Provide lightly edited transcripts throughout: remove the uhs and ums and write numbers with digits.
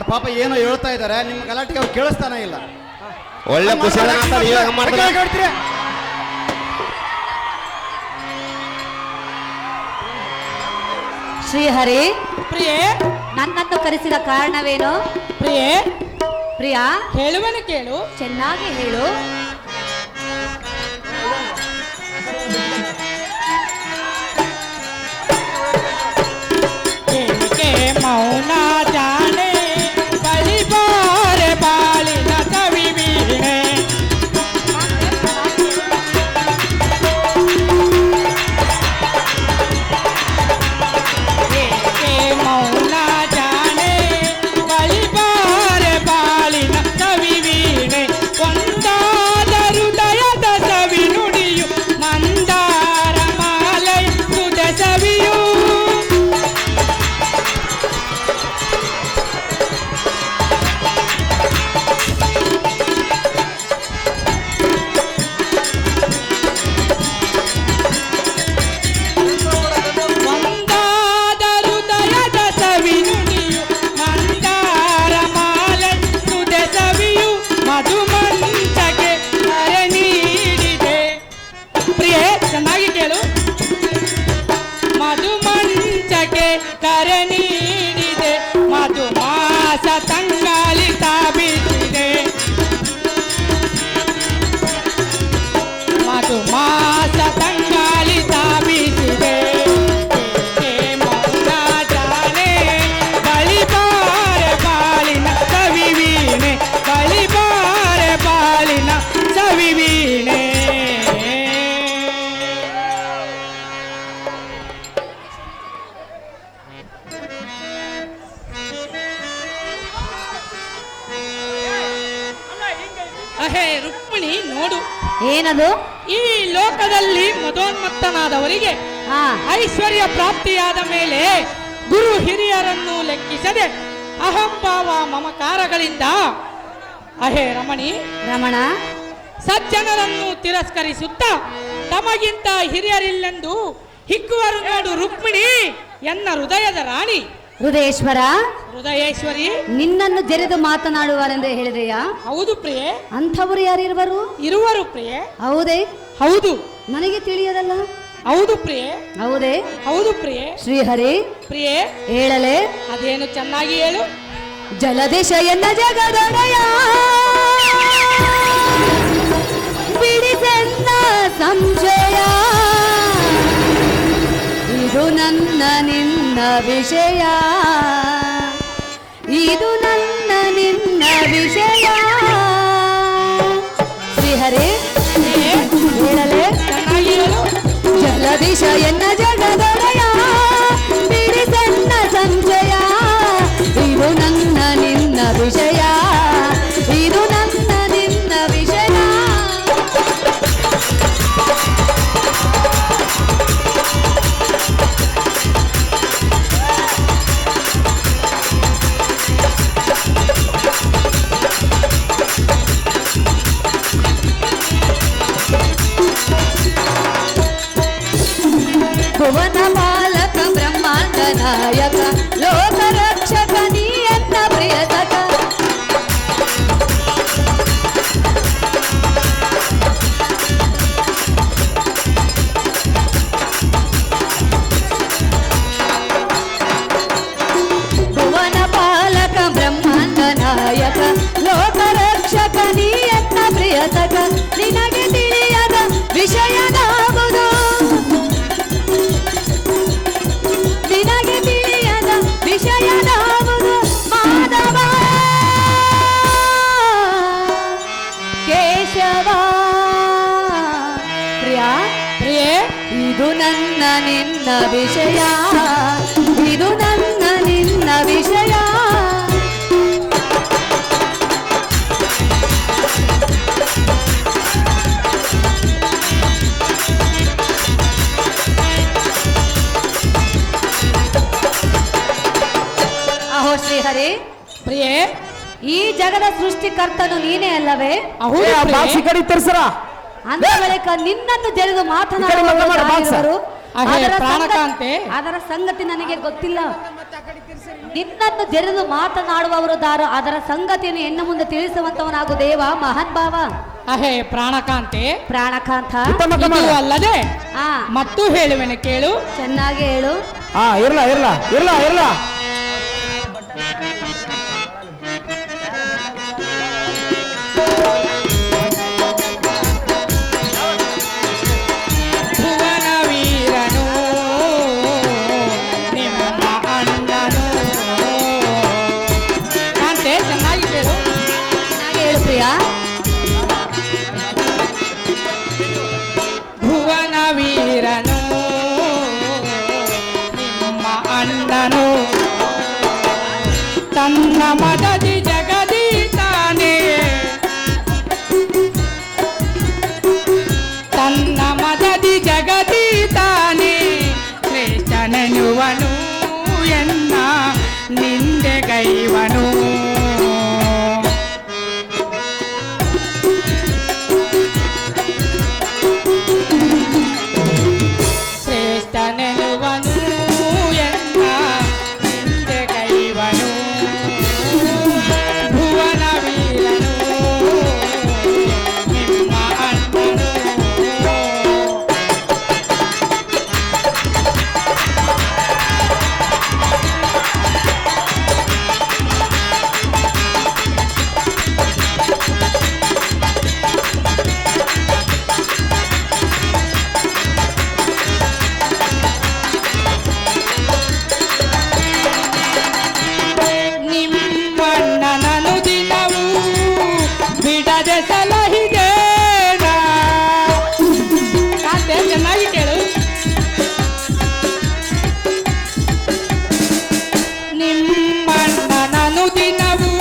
ಅವ್ರ ಪಾಪ ಏನೋ ಹೇಳ್ತಾ ಇದ್ದಾರೆ, ನಿಮ್ಮ ಗಲಾಟೆಗೆ ಅವ್ರು ಕೇಳಿಸ್ತಾನೆ ಇಲ್ಲ. ಒಳ್ಳೆ ಖುಷಿ ಶ್ರೀಹರಿ, ಪ್ರಿಯೆ, ನನ್ನನ್ನು ಕರೆಸಿದ ಕಾರಣವೇನು? ಪ್ರಿಯೆ, ಪ್ರಿಯಾ, ಹೇಳುವನು ಕೇಳು. ಚೆನ್ನಾಗಿ ಹೇಳು. ಮೌನ ಜಾಣೆ ಬಳಿ ಬಾರೆ ಬಾಳಿನ ಕವಿ ವೀಣೆ. ಮೌನ ಜಾಣೆ ಬಳಿ ಬಾರೆ ಬಾಳಿನ ಕವಿ ವೀಣೆ. ಒಂದಾದ ಹೃದಯದ ಸವಿ ನುಡಿಯು ಮಂದಾರ ಮಾಲೆ ಸುದ ಸವಿಯು. ಕರೆ ನೀಡಿದೆ ಮಧು ಮಾಸ ತಂಗಾಳಿ ತಾಬಿಸಿದೆ. ಮಧು ಮಾಸ ತಂಗಾಳಿ ತಾಬಿಸಿದೆ. ಮೌನ ಜಾನೆ ಬಳಿ ಬಾರೆ ಬಾಳಿನ ಸವಿ ವೀಣೆ. ಬಳಿ ಬಾರೆ ಬಾಳಿನ ಸವಿ ವೀಣೆ. ಅಹೇ ರುಕ್ಮಿಣಿ, ನೋಡು, ಏನದು? ಈ ಲೋಕದಲ್ಲಿ ಮದೋನ್ಮತ್ತನಾದವರಿಗೆ ಐಶ್ವರ್ಯ ಪ್ರಾಪ್ತಿಯಾದ ಮೇಲೆ ಗುರು ಹಿರಿಯರನ್ನು ಲೆಕ್ಕಿಸದೆ ಅಹಂಭಾವ ಮಮಕಾರಗಳಿಂದ ಅಹೇ ರಮಣ ಸಜ್ಜನರನ್ನು ತಿರಸ್ಕರಿಸುತ್ತಾ ತಮಗಿಂತ ಹಿರಿಯರಿಲ್ಲೆಂದು ಹಿಕ್ಕುವರು ನೋಡು ರುಕ್ಮಿಣಿ, ಎನ್ನ ಹೃದಯದ ರಾಣಿ. ಹೃದಯೇಶ್ವರಿ, ನಿನ್ನನ್ನು ಜರೆದು ಮಾತನಾಡುವರೆಂದು ಹೇಳಿದೆಯಾ? ಹೌದು ಪ್ರಿಯೆ. ಅಂಥವರು ಯಾರಿರುವರು? ಇರುವರು ಪ್ರಿಯೆ. ಹೌದೇ? ಹೌದು. ನನಗೆ ತಿಳಿಯದಲ್ಲ. ಹೌದು ಪ್ರಿಯೆ. ಹೌದೇ? ಹೌದು ಪ್ರಿಯೆ. ಶ್ರೀಹರಿ, ಪ್ರಿಯೆ, ಹೇಳಲೆ. ಅದೇನು ಚೆನ್ನಾಗಿ ಹೇಳು. ಜಲದೇಶ ಎನ್ನ ಜಗದೊಡೆಯ ಬಿಡಿಸೆನ್ನ ಸಂಶಯ, ಇದು ನನ್ನ ನಿನ್ನ ವಿಷಯ, ಇದು ನನ್ನ ನಿನ್ನ ವಿಷಯ. ಶ್ರೀಹರಿ, ಹೇಳಲೆ. ಚೆನ್ನಾಗಿ ಹೇಳು. ಜಲದಿಶ ಎನ್ನ ಜಗದೊಡೆಯ ಬಿಡಿಸೆನ್ನ ಸಂಶಯ, ಇದು ನನ್ನ ನಿನ್ನ ವಿಷಯ, ಇದು ನನ್ನ ನಿನ್ನ ವಿಷಯ. ಭುವನ ಬಾಲಕ ಬ್ರಹ್ಮಾಂಡ ನಾಯಕ ಲೋಕ ರಕ್ಷಕ ನೀ ಎನ್ನ ಪ್ರಿಯತಕ. ಭುವನ ಬಾಲಕ ಬ್ರಹ್ಮಾಂಡ ನಾಯಕ ಲೋಕ ರಕ್ಷಕ ನೀ ಎನ್ನ ಪ್ರಿಯತಕ. ನಿನಗೆ ತಿಳಿಯದ ವಿಷಯದಾವುದು, ನಿನಗೆ ತಿಳಿಯದ ವಿಷಯದಾವುದು ಮಾಧವ ಕೇಶವ. ಪ್ರಿಯಾ, ಪ್ರಿಯೆ, ಇದು ನನ್ನ ನಿನ್ನ ವಿಷಯ, ಇದು ನನ್ನ ನಿನ್ನ ವಿಷಯ. ಅಹೋ ಶ್ರೀಹರಿ, ಪ್ರಿಯೆ, ಈ ಜಗದ ಸೃಷ್ಟಿಕರ್ತನು ನೀನೇ ಅಲ್ಲವೇ? ಅಂದ ಬಳಿಕ ನಿನ್ನನ್ನು ಜರಿದು ಮಾತನಾಡುವವರು ಅದರ ಅದರ ಸಂಗತಿ ನನಗೆ ಗೊತ್ತಿಲ್ಲ. ನಿನ್ನನ್ನು ಜರಿದು ಮಾತನಾಡುವವರು ದಾರು ಅದರ ಸಂಗತಿಯನ್ನು ಎನ್ನು ಮುಂದೆ ತಿಳಿಸುವಂತವನಾಗು ದೇವ ಮಹಾನ್ ಭಾವ. ಅಹೇ ಪ್ರಾಣಕಾಂತೆ, ಪ್ರಾಣಕಾಂತ ಇದು ಅಲ್ಲದೆ ಆ ಮತ್ತು ಹೇಳುವೆನು ಕೇಳು. ಚೆನ್ನಾಗಿ ಹೇಳು. ಇರ್ಲಾ ಇರ್ಲಾ ಇರ್ಲಾ ಇರ್ಲಾ ಭುವನ ವೀರನು ನಿಮ್ಮ ಅಣ್ಣನು. ಕಾಂತೆ ಚೆನ್ನಾಗಿ ಕೇಳು. ಚೆನ್ನಾಗಿ ಹೇಳು ಪ್ರಿಯ. ಭುವನ ವೀರನು ನಿಮ್ಮ ಅಣ್ಣನು ತನ್ನ ಮದದಿ ಜಗದಿ ತಾನೇ, ತನ್ನ ಮದದಿ ಜಗದಿ ತಾನೇ ಶ್ರೇಷ್ಠನೆನ್ನುವನು ಎನ್ನ ನಿಂದೆಗೈವನು. ಶ್ರೇಷ್ಠನೆನ್ನುವನು ಎನ್ನ ನಿಂದೆಗೈವನು. ಭುವನ ವೀರನು ನಿಮ್ಮ ಅಣ್ಣನು. ನಿಮ್ಮಣ್ಣನನು ದಿನವೂ ಬಿಡದೆ ಸಲಹಿದೇನ. ಕಾಂತೆ ಚೆನ್ನಾಗಿ ಕೇಳು. ನಿಮ್ಮಣ್ಣನನು ದಿನವೂ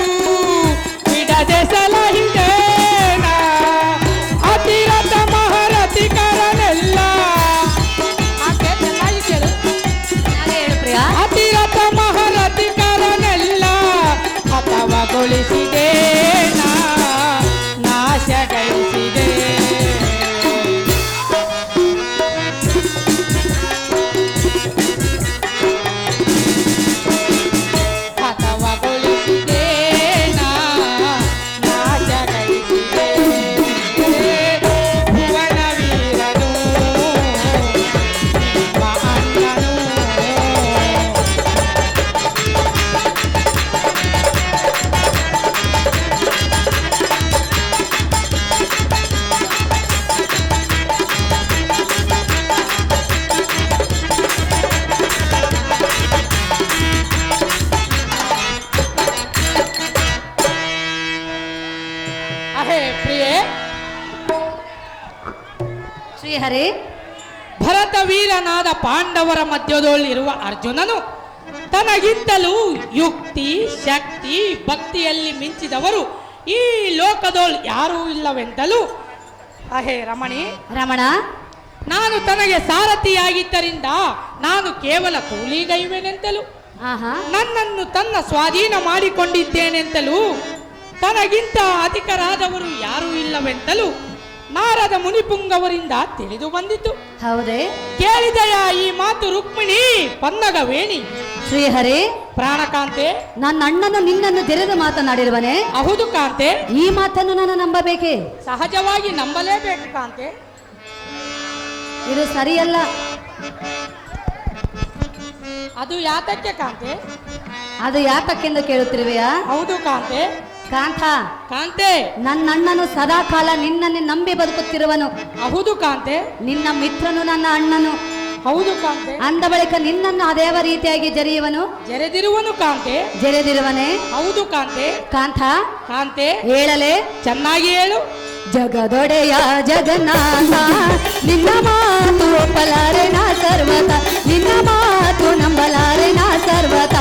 ಬಿಡದೆ ಸಲಹಿದೇನ. ಅತಿರಥ ಮಹಾರಥಿಕರನೆಲ್ಲ. ಕಾಂತೆ ಚೆನ್ನಾಗಿ ಕೇಳು. ಚೆನ್ನಾಗಿ ಹೇಳು ಪ್ರಿಯ. ಅತಿರಥ ಮಹಾರಥಿಕರನೆಲ್ಲ ಹತವಗೊಳಿಸಿದೆ ನಾಶಗೈಸಿದೆ. ಹತವಗೊಳಿಸಿದೆ ನಾಶಗೈಸಿದೆ. ಭುವನ ವೀರನು ನಿಮ್ಮ ಅಣ್ಣನು. ಅಹೇ ಪ್ರಿಯೆ, ಶ್ರೀಹರಿ ಭರತ ವೀರನಾದ ಪಾಂಡವರ ಮಧ್ಯದಲ್ಲಿರುವ ಅರ್ಜುನನು ತನಗಿಂತಲೂ ಯುಕ್ತಿ ಶಕ್ತಿ ಭಕ್ತಿಯಲ್ಲಿ ಮಿಂಚಿದವರು ಈ ಲೋಕದೋಳ್ ಯಾರೂ ಇಲ್ಲವೆಂತಲೂ. ಅಹೇ ರಮಣಿ, ರಮಣ ನಾನು ತನಗೆ ಸಾರಥಿಯಾಗಿದ್ದರಿಂದ ನಾನು ಕೇವಲ ಕೂಲಿಗೈವೆನೆಂತಲೂ, ಆಹಾ ನನ್ನನ್ನು ತನ್ನ ಸ್ವಾಧೀನ ಮಾಡಿಕೊಂಡಿದ್ದೇನೆಂತಲೂ, ತನಗಿಂತ ಅಧಿಕರಾದವರು ಯಾರೂ ಇಲ್ಲವೆಂತಲೂ ನಾರದ ಮುನಿಪುಂಗವರಿಂದ ತಿಳಿದು ಬಂದಿತು. ಹೌದೇ ಕೇಳಿದೆಯ ಈ ಮಾತು ರುಕ್ಮಿಣಿ ಪನ್ನಗವೇಣಿ? ಶ್ರೀಹರಿ ಪ್ರಾಣಕಾಂತೆ, ನನ್ನ ಅಣ್ಣನು ನಿನ್ನನ್ನು ಜರಿದು ಮಾತನಾಡಿರುವನೆ. ಹೌದು ಕಾಂತೆ. ಈ ಮಾತನ್ನು ನಾನು ನಂಬಬೇಕೆ? ಸಹಜವಾಗಿ ನಂಬಲೇಬೇಕು ಕಾಂತೆ. ಇದು ಸರಿಯಲ್ಲ. ಅದು ಯಾತಕ್ಕೆ ಕಾಂತೆ? ಅದು ಯಾತಕ್ಕೆಂದು ಕೇಳುತ್ತಿರುವೆಯಾ? ಹೌದು ಕಾಂತೆ. ಕಾಂತ, ಕಾಂತೆ, ನನ್ನ ಅಣ್ಣನು ಸದಾ ಕಾಲ ನಿನ್ನನ್ನೇ ನಂಬಿ ಬದುಕುತ್ತಿರುವನು. ಹೌದು ಕಾಂತೆ. ನಿನ್ನ ಮಿತ್ರನು ನನ್ನ ಅಣ್ಣನು. ಹೌದು ಕಾಂತೆ. ಅಂದ ಬಳಿಕ ನಿನ್ನನ್ನು ಅದೇವ ರೀತಿಯಾಗಿ ಜರಿಯುವನು? ಜರೆದಿರುವನು ಕಾಂತೆ. ಜರೆದಿರುವನೆ. ಹೌದು ಕಾಂತೆ. ಕಾಂತ, ಕಾಂತೆ ಹೇಳಲೆ. ಚೆನ್ನಾಗಿ ಹೇಳು. ಜಗದೊಡೆಯ ಜಗನ್ನಾಥ, ನಿನ್ನ ಮಾತು ಒಪ್ಪಲಾರೆ ನಾ ಸರ್ವತ, ನಿನ್ನ ಮಾತು ನಂಬಲಾರೆ ನಾ ಸರ್ವತ.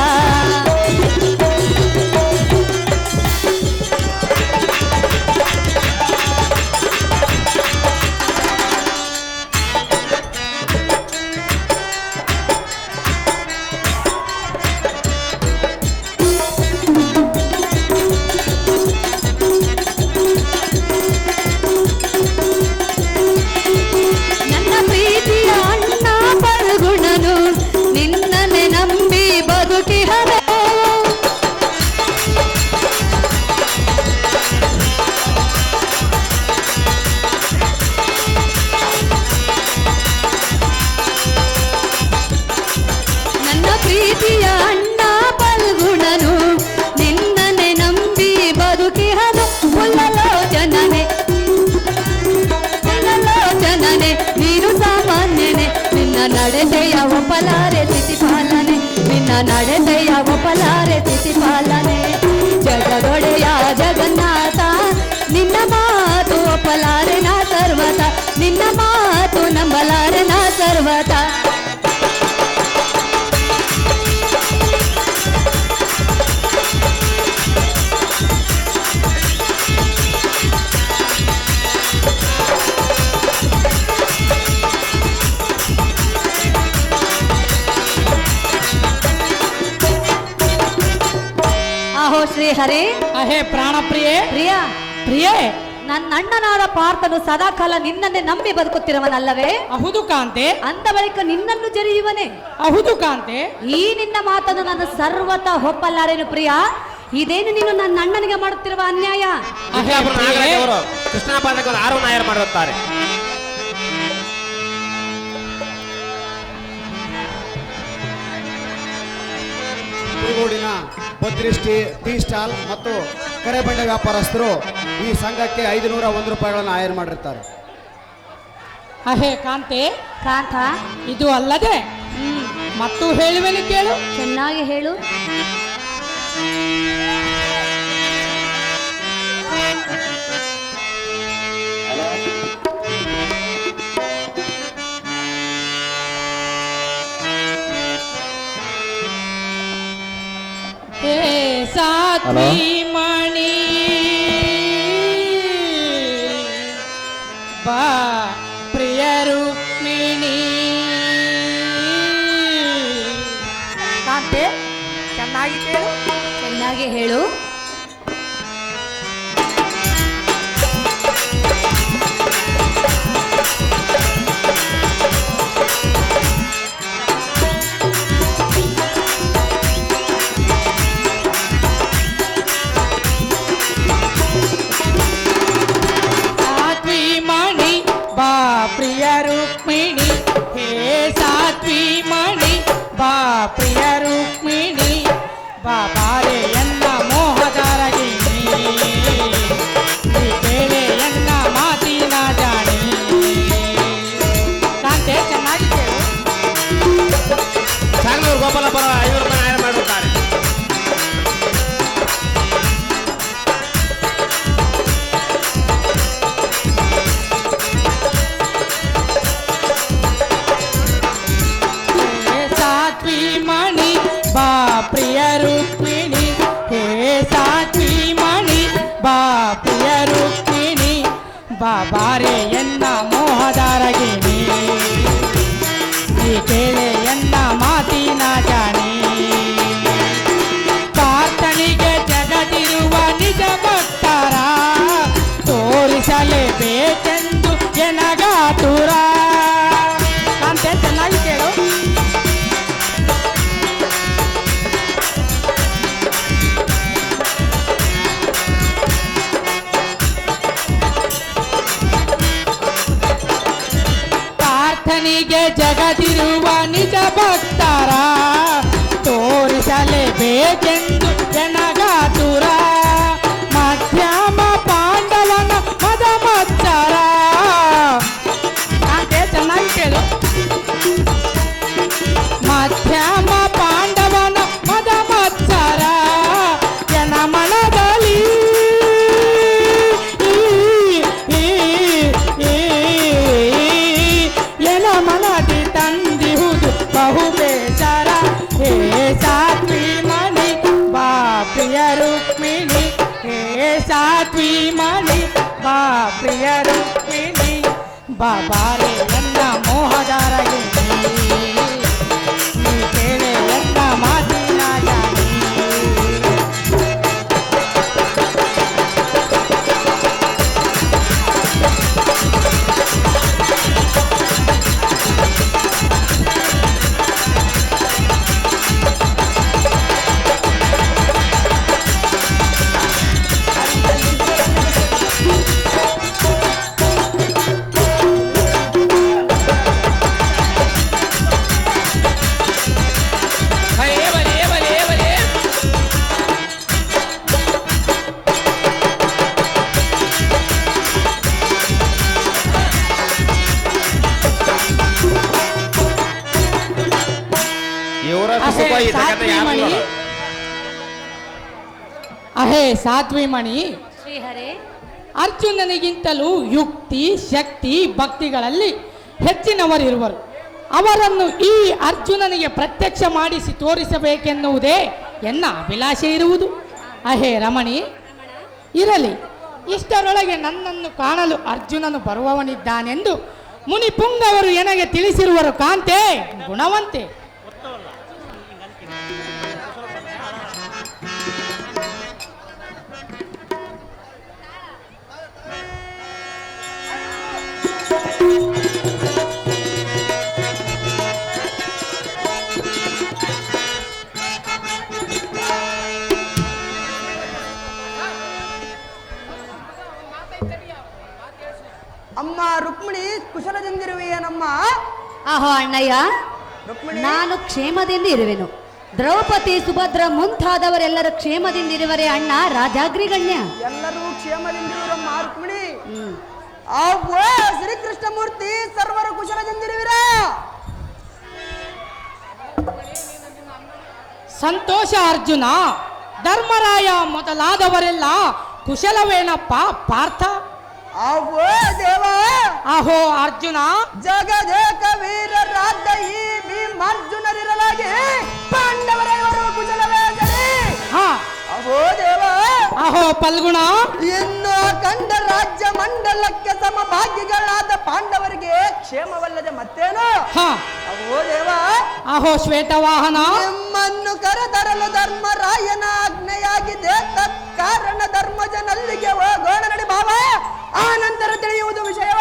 ನನ್ನ ಪ್ರೀತಿಯ ನಡತೆಯ ಒಪ್ಪಲಾರೆ ತಿಥಿ ಪಾಲನೆ ನಿನ್ನ ನಡತೆಯ ಒಪ್ಪಲಾರೆ ತಿಥಿ ಪಾಲನೆ ಜಗದೊಡೆಯ ಜಗನ್ನಾಥ ನಿನ್ನ ಮಾತು ಒಪ್ಪಲಾರೆ ನಾ ಸರ್ವತ ನಿನ್ನ ಮಾತು ನಂಬಲಾರೆ ನಾ ಸರ್ವತ ಆಹೋ ಶ್ರೀ ಹರೇ ಅಹೇ ಪ್ರಾಣ ಪ್ರಿಯೆ ಪ್ರಿಯ ಪ್ರಿಯೆ ನನ್ನ ಅಣ್ಣನಾದ ಪಾರ್ಥನು ಸದಾಕಾಲ ನಿನ್ನನ್ನೇ ನಂಬಿ ಬದುಕುತ್ತಿರುವನಲ್ಲವೇ ಅಹುದು ಕಾಂತೆ ಅಂದ ಬಳಿಕ ನಿನ್ನನ್ನು ಜರಿಯುವನೆ ಅಹುದು ಕಾಂತೆ ಈ ನಿನ್ನ ಮಾತನ್ನು ನಾನು ಸರ್ವತ ಒಪ್ಪಲಾರೇನು ಪ್ರಿಯ ಇದೇನು ನೀನು ನನ್ನ ಅಣ್ಣನಿಗೆ ಮಾಡುತ್ತಿರುವ ಅನ್ಯಾಯ ಅಹೇ ಪ್ರಿಯೆ ಕೃಷ್ಣಪಾದಕ್ಕೆ ಒಂದು ಆರೋಪ ನಾಯರ್ ಮಾಡಿರುತ್ತಾರೆ. ಕುರುಗೋಡಿನ ಬದ್ರಿಷ್ಟಿ ಟೀ ಸ್ಟಾಲ್ ಮತ್ತು ಕರೆಬಂಡೆ ವ್ಯಾಪಾರಸ್ಥರು ಈ ಸಂಘಕ್ಕೆ 501 ರೂಪಾಯಿಗಳನ್ನು ಆಯರ್ ಮಾಡಿರ್ತಾರೆ. ಅಹೇ ಕಾಂತೆ ಕಾಂತ ಇದು ಅಲ್ಲದೆ ಮತ್ತು ಹೇಳುವೆನು ಕೇಳು. ಚೆನ್ನಾಗಿ ಹೇಳು. ಹೇ ಸಾತ್ವಿ ಮಣಿ ಬಾ ಪ್ರಿಯ ರುಕ್ಮಿಣಿ. ಕಾಂತೆ ಚೆನ್ನಾಗಿ ಕೇಳು. ಚೆನ್ನಾಗಿ ಹೇಳು. ಪ್ರಿಯ ರುಕ್ಮಿಣಿ ಹೇ ಸಾತ್ವಿ ಮಣಿ ಬಾ ಪ್ರಿಯ ರುಕ್ಮಿಣಿ ಬಾಬಾರೆ ಎನ್ನ ಮೋಹದಾರಗಿಣಿ ನೀ ಕೇಳೆ ಎನ್ನ ಮಾತಿನ ಜಾಣಿ. ಕಾಂತೆ ಚೆನ್ನಾಗಿ ಕೇಳು. ಸಾಗನೂರು ಗೋಪಾಲಪುರ 500 ರೂಪಾಯಿ ನಾಯರ್ ಮಾಡಿರುತ್ತಾರೆ. ಮಣಿ ಬಾ ಪ್ರಿಯ ರುಕ್ಮಿಣಿ ಹೇ ಸಾತ್ವಿ ಮಣಿ ಬಾ ಪ್ರಿಯ ರುಕ್ಮಿಣಿ ಬಾಬಾರೆ ಎನ್ನ ಮೋಹದಾರಗಿಣಿ ನೀ ಕೇಳೆ ಎನ್ನ ಮಾತಿನ ಜಾಣಿ. ಪಾರ್ಥನಿಗೆ ಜಗದಿರುವ ನಿಜ ಭಕ್ತರ ತೋರಿಸಲೇಬೇಕೆಂದು ಎನಗಾತುರ. ಕಾಂತೆ ಚೆನ್ನಾಗಿ ಕೇಳು. ಪಾರ್ಥನಿಗೆ ಜಗದಿರುವ ನಿಜ ಭಕ್ತರ ತೋರಿಸಲೇಬೇಕೆಂದು ಎನಗಾತುರ. ಮಧ್ಯಮ ಪಾಂಡವನ ಮದ ಮತ್ಸರ. ಕಾಂತೆ ಚೆನ್ನಾಗಿ ಕೇಳು. ಮಧ್ಯಮ ಪಾಂಡವನ ಮದ ಮತ್ಸರ ಎನ ಮನದಲ್ಲಿ ಎನ ಮನದಿ ತಂದಿಹುದು ಬಹು ಬೇಸರ. ಹೇ ಸಾತ್ವಿ ಮಣಿ ಬಾ ಪ್ರಿಯ ರುಕ್ಮಿಣಿ ಹೇ ಸಾತ್ವಿ ಮಣಿ ಬಾ ಪ್ರಿಯ ರುಕ್ಮಿಣಿ ಬಾಬಾರೆ ಎನ್ನ ಮೋಹದಾರಗಿಣಿ ನೀ ಕೇಳೆ ಎನ್ನ ಮಾತಿನ ಜಾಣಿ. ಅಷ್ಟು ಸುಖ ಈ ಜಗತ್ತ ಯಾರು ಇಲ್ಲ. ಅಹೇ ಸಾಧ್ವಿ ಮಣಿ, ಶ್ರೀಹರೇ, ಅರ್ಜುನನಿಗಿಂತಲೂ ಯುಕ್ತಿ ಶಕ್ತಿ ಭಕ್ತಿಗಳಲ್ಲಿ ಹೆಚ್ಚಿನವರಿರುವರು. ಅವರನ್ನು ಈ ಅರ್ಜುನನಿಗೆ ಪ್ರತ್ಯಕ್ಷ ಮಾಡಿಸಿ ತೋರಿಸಬೇಕೆನ್ನುವುದೇ ಎನ್ನ ಅಭಿಲಾಷೆ ಇರುವುದು. ಅಹೇ ರಮಣಿ, ಇರಲಿ. ಇಷ್ಟರೊಳಗೆ ನನ್ನನ್ನು ಕಾಣಲು ಅರ್ಜುನನು ಬರುವವನಿದ್ದಾನೆಂದು ಮುನಿಪುಂಗವರು ನನಗೆ ತಿಳಿಸಿರುವರು. ಕಾಂತೆ ಗುಣವಂತೆ. ಅಮ್ಮ ರುಕ್ಮಿಣಿ ಕುಶಲದಿಂದಿರುವೆಯೇನಮ್ಮ? ಆಹೋ ಅಣ್ಣಯ್ಯ, ರುಕ್ಮಿಣಿ, ನಾನು ಕ್ಷೇಮದಿಂದ ಇರುವೆನು. ದ್ರೌಪದಿ ಸುಭದ್ರ ಮುಂತಾದವರೆಲ್ಲರೂ ಕ್ಷೇಮದಿಂದಿರುವರೆ ಅಣ್ಣ ರಾಜಾಗ್ರಿಗಣ್ಯ. ಎಲ್ಲರೂ ಕ್ಷೇಮದಿಂದಿರುವರಮ್ಮ ರುಕ್ಮಿಣಿ. ಅವ್ವ ಶ್ರೀಕೃಷ್ಣಮೂರ್ತಿ ಸರ್ವರು ಕುಶಲದಿಂದಿರುವಿರ? ಸಂತೋಷ ಅರ್ಜುನ. ಧರ್ಮರಾಯ ಮೊದಲಾದವರೆಲ್ಲ ಕುಶಲವೇನಪ್ಪ ಪಾರ್ಥ? ಅವ್ವ ದೇವ. ಅಹೋ ಅರ್ಜುನ, ಜಗದೇಕ ವೀರರಾದ ಈ ಭೀಮಾರ್ಜುನರಿರಲಾಗಿ ಪಾಂಡವರೆಲ್ಲರೂ ಕುಶಲವೇ ಜರಿ? ಹಾ. ಅವೋ ದೇವ. ಅಹೋ ಪಲ್ಗುಣ, ಇನ್ನು ಕಂಡ ರಾಜ್ಯ ಮಂಡಲಕ್ಕೆ ಸಮಭಾಗಿಗಳಾದ ಪಾಂಡವರಿಗೆ ಕ್ಷೇಮವಲ್ಲದೆ ಮತ್ತೇನು? ಹಾ. ಅವೋ ದೇವ. ಅಹೋ ಶ್ವೇತವಾಹನ, ನಿಮ್ಮನ್ನು ಕರೆತರಲು ಧರ್ಮರಾಯನ ಆಜ್ಞೆಯಾಗಿದೆ. ತತ್ಕಾರಣ ಧರ್ಮಜನಲ್ಲಿಗೆ ಹೋಗೋಣ ನಡಿ ಭಾವ, ಆ ನಂತರ ತಿಳಿಯುವುದು ವಿಷಯವ.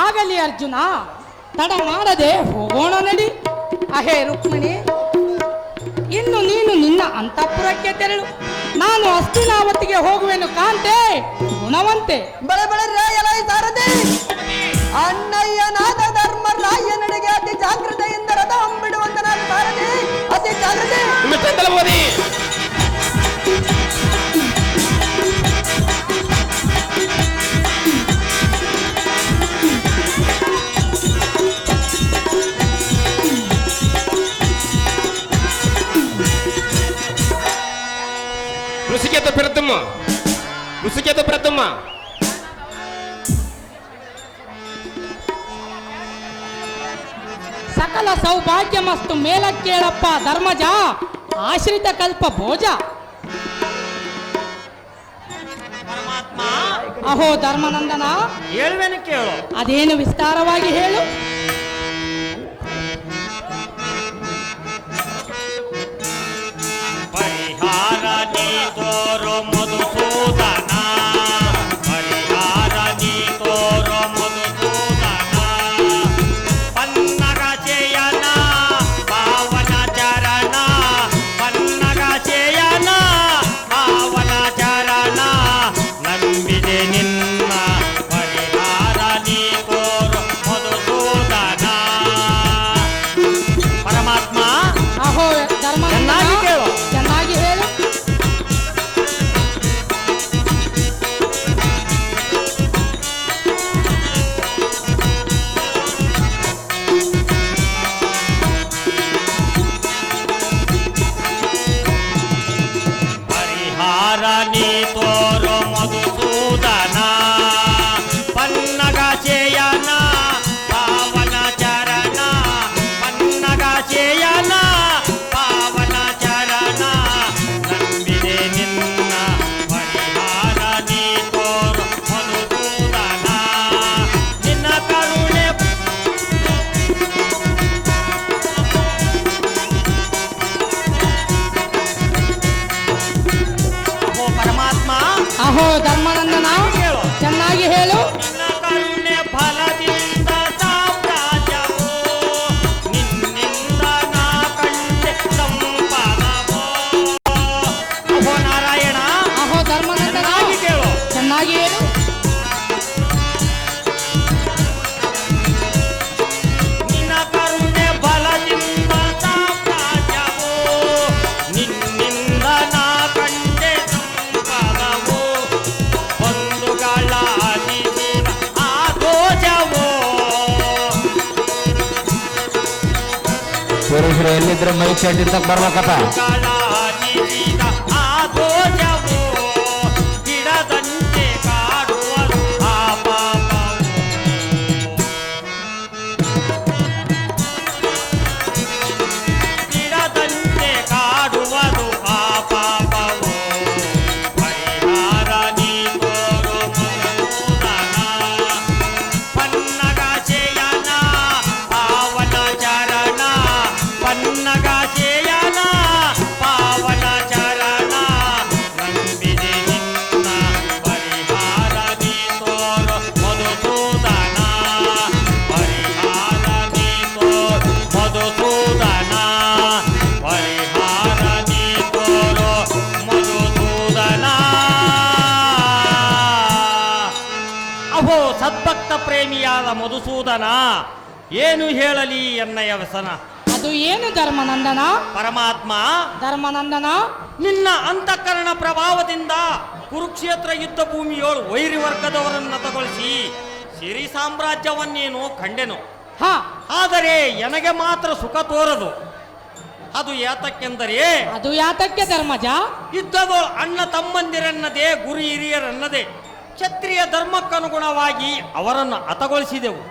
ಆಗಲಿ ಅರ್ಜುನ, ತಡ ಮಾಡದೆ ಹೋಗೋಣ ನಡಿ. ಅಹೇ ರುಕ್ಮಿಣಿ, ಇನ್ನು ನೀನು ನಿನ್ನ ಅಂತಃಪುರಕ್ಕೆ ತೆರಳು. ನಾನು ಹಸ್ತಿನಾವತಿಗೆ ಹೋಗುವೆನು. ಕಾಂತೆ ಗುಣವಂತೆ. ಬಳೆ ಬಳೆ ಎಲೈ ಸಾರದೆ ಅಣ್ಣಯ್ಯನಾದ ಧರ್ಮರಾಯನಿಗೆ ಅತಿ ಜಾಗೃತೆಯಿಂದ ರಥ ಹಂಬಿಡುವಂತ ನಾನು ಸಾರದೆ ಅತಿ ಜಾಗೃತೆ. ಮಿತ್ರದಲ್ಲಿ ಓದಿ. ಋಷಿಕೇತು ಪ್ರಥಮ ಸಕಲ ಸೌಭಾಗ್ಯಮಸ್ತು ಮೇಲಕ್ಕೇಳಪ್ಪ ಧರ್ಮಜ, ಆಶ್ರಿತ ಕಲ್ಪ ಭೋಜ. ಅಹೋ ಧರ್ಮನಂದನ, ಹೇಳುವೇನು ಕೇಳು. ಅದೇನು ವಿಸ್ತಾರವಾಗಿ ಹೇಳು. ಪರಿಹಾರ ನೀ ತೋರು ಮಧುಸೂದನ, ಪರಿಹಾರ ನೀ ತೋರು ಮಧುಸೂದನ, ಪನ್ನಗ ಚಯನ ಪಾವನ ಚರಣ, ಪನ್ನಗ ಚಯನ ಪಾವನ ಚರಣ, ನಂಬಿದೆ ನಿನ್ನ ಪರಿಹಾರ ನೀ ತೋರು ಮಧುಸೂದನ. ಗುರುಶ್ರೀ ಎಲ್ಲಿದ್ರೆ ಮೈಕ್ ಸೆಟ್ ಇರ್ತಕ್ ಬರ್ಬೇಕಪ್ಪ. ಕಳಾನಿಸಿದ ಆ ದೋಷವು ಗಿಡದಂತೆ ಕಾಡುವುದು ಆ ಪಾಪವು. ಗಿಡದಂತೆ ಕಾಡುವುದು ಆ ಪಾಪವು. ಪರಿಹಾರ ನೀ ತೋರು ಮಧುಸೂದನ. ಪನ್ನಗ ಶಯನ ಪಾವನ ಚರಣ. ಪನ್ನಗ ಶಯನ ಪಾವನ ಚರಣ. ನಂಬಿದೆ ನಿನ್ನ ಪರಿಹಾರ ನೀ ತೋರು ಮಧುಸೂದನ. ಪರಿಹಾರ ನೀ ತೋರು ಮಧುಸೂದನ. ಪರಿಹಾರ ನೀ ತೋರು ಮಧುಸೂದನ. ಅಹೋ ಸದ್ಭಕ್ತ ಪ್ರೇಮಿಯಾದ ಮಧುಸೂದನ, ಏನು ಹೇಳಲಿ ಎನ್ನಯ ವ್ಯಸನ. ಅದು ಏನು ಧರ್ಮನಂದನ? ಪರಮಾತ್ಮ, ಧರ್ಮನಂದನ, ನಿನ್ನ ಅಂತಃಕರಣ ಪ್ರಭಾವದಿಂದ ಕುರುಕ್ಷೇತ್ರ ಯುದ್ಧ ಭೂಮಿಯೋಳು ವೈರಿ ವರ್ಗದವರನ್ನ ತಗೊಳಿಸಿ ಸಿರಿ ಸಾಮ್ರಾಜ್ಯವನ್ನೇನು ಕಂಡೆನು. ಹಾ, ಆದರೆ ನನಗೆ ಮಾತ್ರ ಸುಖ ತೋರದು. ಅದು ಯಾತಕ್ಕೆಂದರೆ ಅದು ಯಾತಕ್ಕೆ ಧರ್ಮಜ? ಯುದ್ಧದೋಳು ಅಣ್ಣ ತಮ್ಮಂದಿರನ್ನದೇ ಗುರು ಹಿರಿಯರನ್ನದೇ ಕ್ಷತ್ರಿಯ ಧರ್ಮಕ್ಕನುಗುಣವಾಗಿ ಅವರನ್ನು ಹತಗೊಳಿಸಿದೆವು.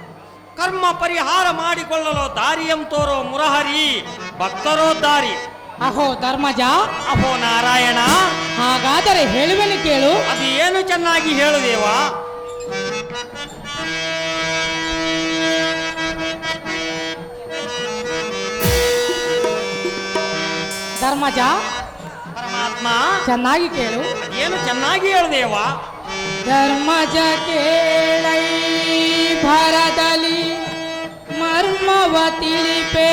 ಕರ್ಮ ಪರಿಹಾರ ಮಾಡಿಕೊಳ್ಳಲು ದಾರಿಯಂ ತೋರೋ ಮುರಹರಿ, ಭಕ್ತರೋ ದಾರಿ. ಅಹೋ ಧರ್ಮಜ, ಅಹೋ ನಾರಾಯಣ, ಹಾಗಾದರೆ ಹೇಳುವೆನು ಕೇಳು. ಅದು ಏನು ಚೆನ್ನಾಗಿ ಹೇಳುದೇವಾ. ಧರ್ಮಜ, ಪರಮಾತ್ಮ, ಚೆನ್ನಾಗಿ ಕೇಳು. ಏನು ಚೆನ್ನಾಗಿ ಹೇಳುದೇವಾ. ಧರ್ಮಜ ಕೇಳೈ ಭರದಲ್ಲಿ ಮರ್ಮವ ತಿಳಿಪೆ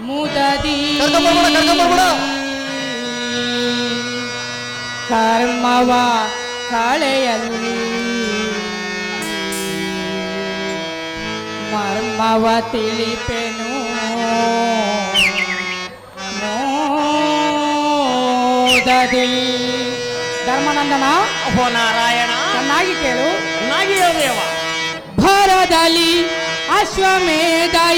ಮುದದಿ ಕರ್ಮವ ಕಳೆಯಲ್ಲಿ ಮರ್ಮವ ತಿಳಿಪೆನು ಮೋದದಿ. ಧರ್ಮನಂದನ, ಅಹೋ ನಾರಾಯಣ, ಚೆನ್ನಾಗಿ ಕೇಳು. ಚೆನ್ನಾಗಿ ಹೇಳುದೇವಾ. ಭರದಲ್ಲಿ ಅಶ್ವಮೇಧಯಾಗವ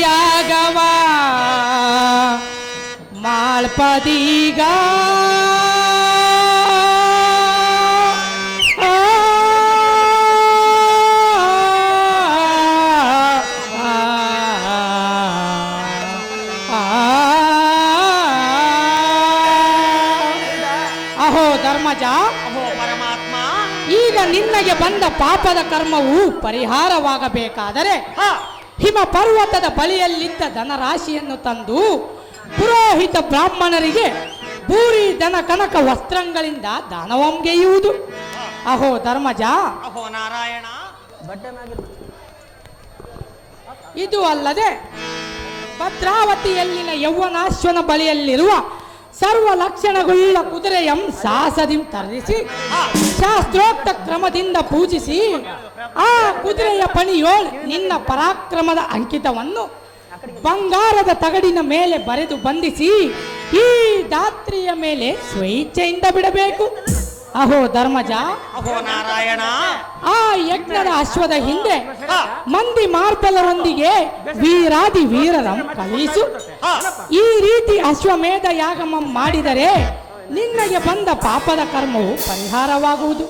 ಮಾಳ್ಪದೀಗ ಅಹೋ ಧರ್ಮಜ, ಅಹೋ ಪರಮಾತ್ಮ, ಈಗ ನಿನ್ನಗೆ ಬಂದ ಪಾಪದ ಕರ್ಮವು ಪರಿಹಾರವಾಗಬೇಕಾದರೆ ಹ, ಹಿಮ ಪರ್ವತದ ಬಳಿಯಲ್ಲಿದ್ದ ಧನರಾಶಿಯನ್ನು ತಂದು ಪುರೋಹಿತ ಬ್ರಾಹ್ಮಣರಿಗೆ ಭೂರಿ ದನ ಕನಕ ವಸ್ತ್ರಗಳಿಂದ ದಾನವಂಗೆಯುವುದು. ಅಹೋ ಧರ್ಮಜ, ಅಹೋ ನಾರಾಯಣ, ಇದು ಅಲ್ಲದೆ ಭದ್ರಾವತಿಯಲ್ಲಿನ ಯೌವನಾಶ್ವನ ಬಳಿಯಲ್ಲಿರುವ ಸರ್ವ ಲಕ್ಷಣಗುಳ್ಳ ಕುದುರೆಯಂ ಸಾಹಸದಿಂ ತರಿಸಿ ಶಾಸ್ತ್ರೋಕ್ತ ಕ್ರಮದಿಂದ ಪೂಜಿಸಿ ಆ ಕುದುರೆಯ ಪಣಿಯೋಳ್ ನಿನ್ನ ಪರಾಕ್ರಮದ ಅಂಕಿತವನ್ನು ಬಂಗಾರದ ತಗಡಿನ ಮೇಲೆ ಬರೆದು ಬಂಧಿಸಿ ಈ ದಾತ್ರಿಯ ಮೇಲೆ ಸ್ವೇಚ್ಛೆಯಿಂದ ಬಿಡಬೇಕು. ಅಹೋ ಧರ್ಮಜ, ಅಹೋ ನಾರಾಯಣ, ಆ ಯಜ್ಞದ ಅಶ್ವದ ಹಿಂದೆ ಮಂದಿ ಮಾರ್ಬಲರೊಂದಿಗೆ ವೀರಾದಿ ವೀರರಂ ಕಳುಹಿಸು. ಈ ರೀತಿ ಅಶ್ವಮೇಧ ಯಾಗಮ ಮಾಡಿದರೆ ನಿನ್ನಗೆ ಬಂದ ಪಾಪದ ಕರ್ಮವು ಪರಿಹಾರವಾಗುವುದು.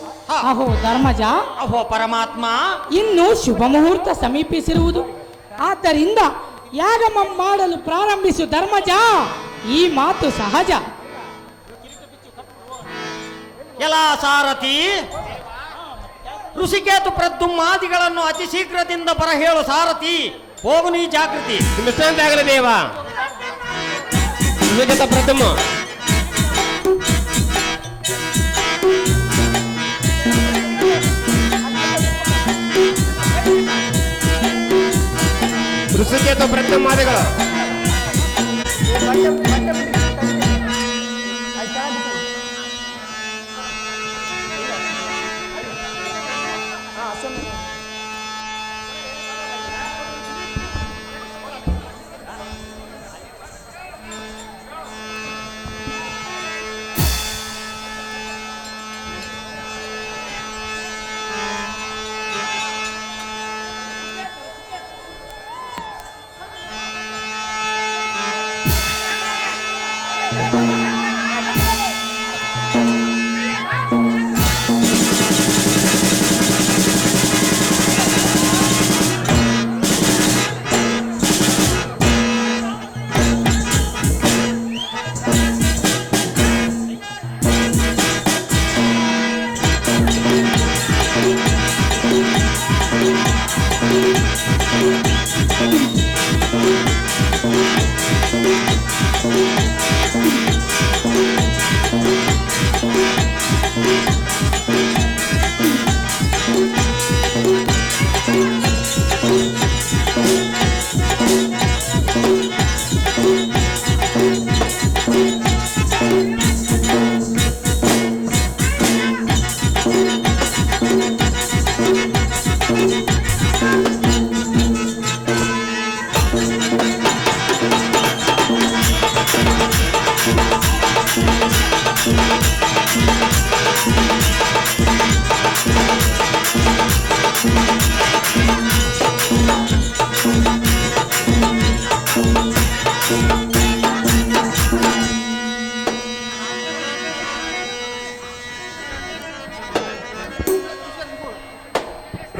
ಅಹೋ ಧರ್ಮಜ, ಅಹೋ ಪರಮಾತ್ಮ, ಇನ್ನು ಶುಭ ಮುಹೂರ್ತ ಸಮೀಪಿಸಿರುವುದು. ಆದ್ದರಿಂದ ಯಾಗಮ ಮಾಡಲು ಪ್ರಾರಂಭಿಸು ಧರ್ಮಜ. ಈ ಮಾತು ಸಹಜ. ಎಲ್ಲ ಸಾರಥಿ, ಋಷಿಕೇತು ಪ್ರದ್ಯುಮ್ನಾದಿಗಳನ್ನು ಅತಿ ಶೀಘ್ರದಿಂದ ಬರಹೇಳು ಸಾರಥಿ. ಹೋಗು ನೀ ಜಾಗೃತಿ. ವಿಶ್ರಾಂತಿ ಆಗಲಿ ದೇವ. ಋಷಿಕೇತ ಪ್ರಥಮ ಋಷಿಕೇತ ಪ್ರದ್ಯುಮ್ನಾದಿಗಳು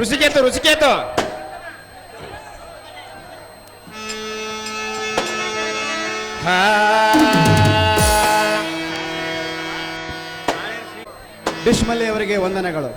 ಋಷಿಕೇತು ಋಷಿಕೇತು ಹಾ ಡಿಶ್ಮಲ್ಲಿ ಅವರಿಗೆ ವಂದನೆಗಳು.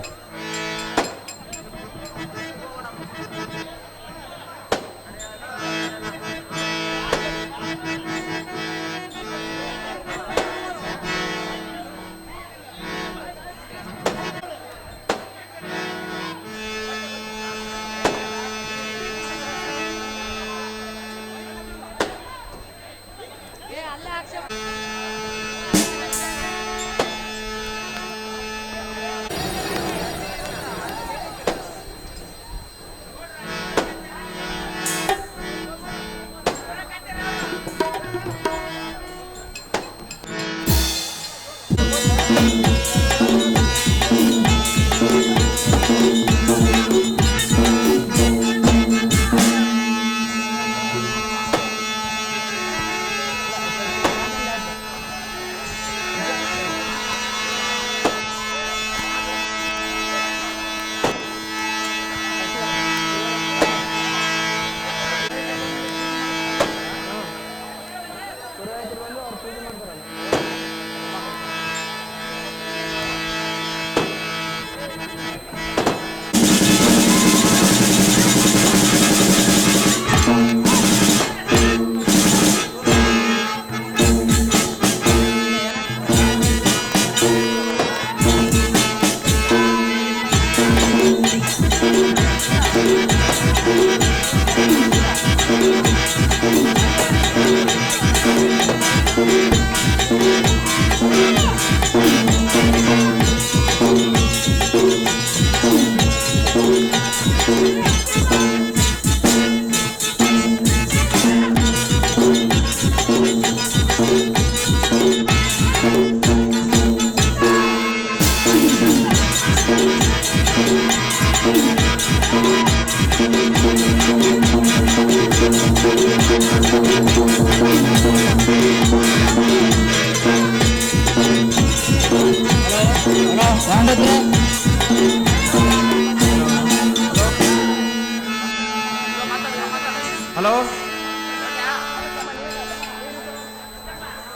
ಹಲೋ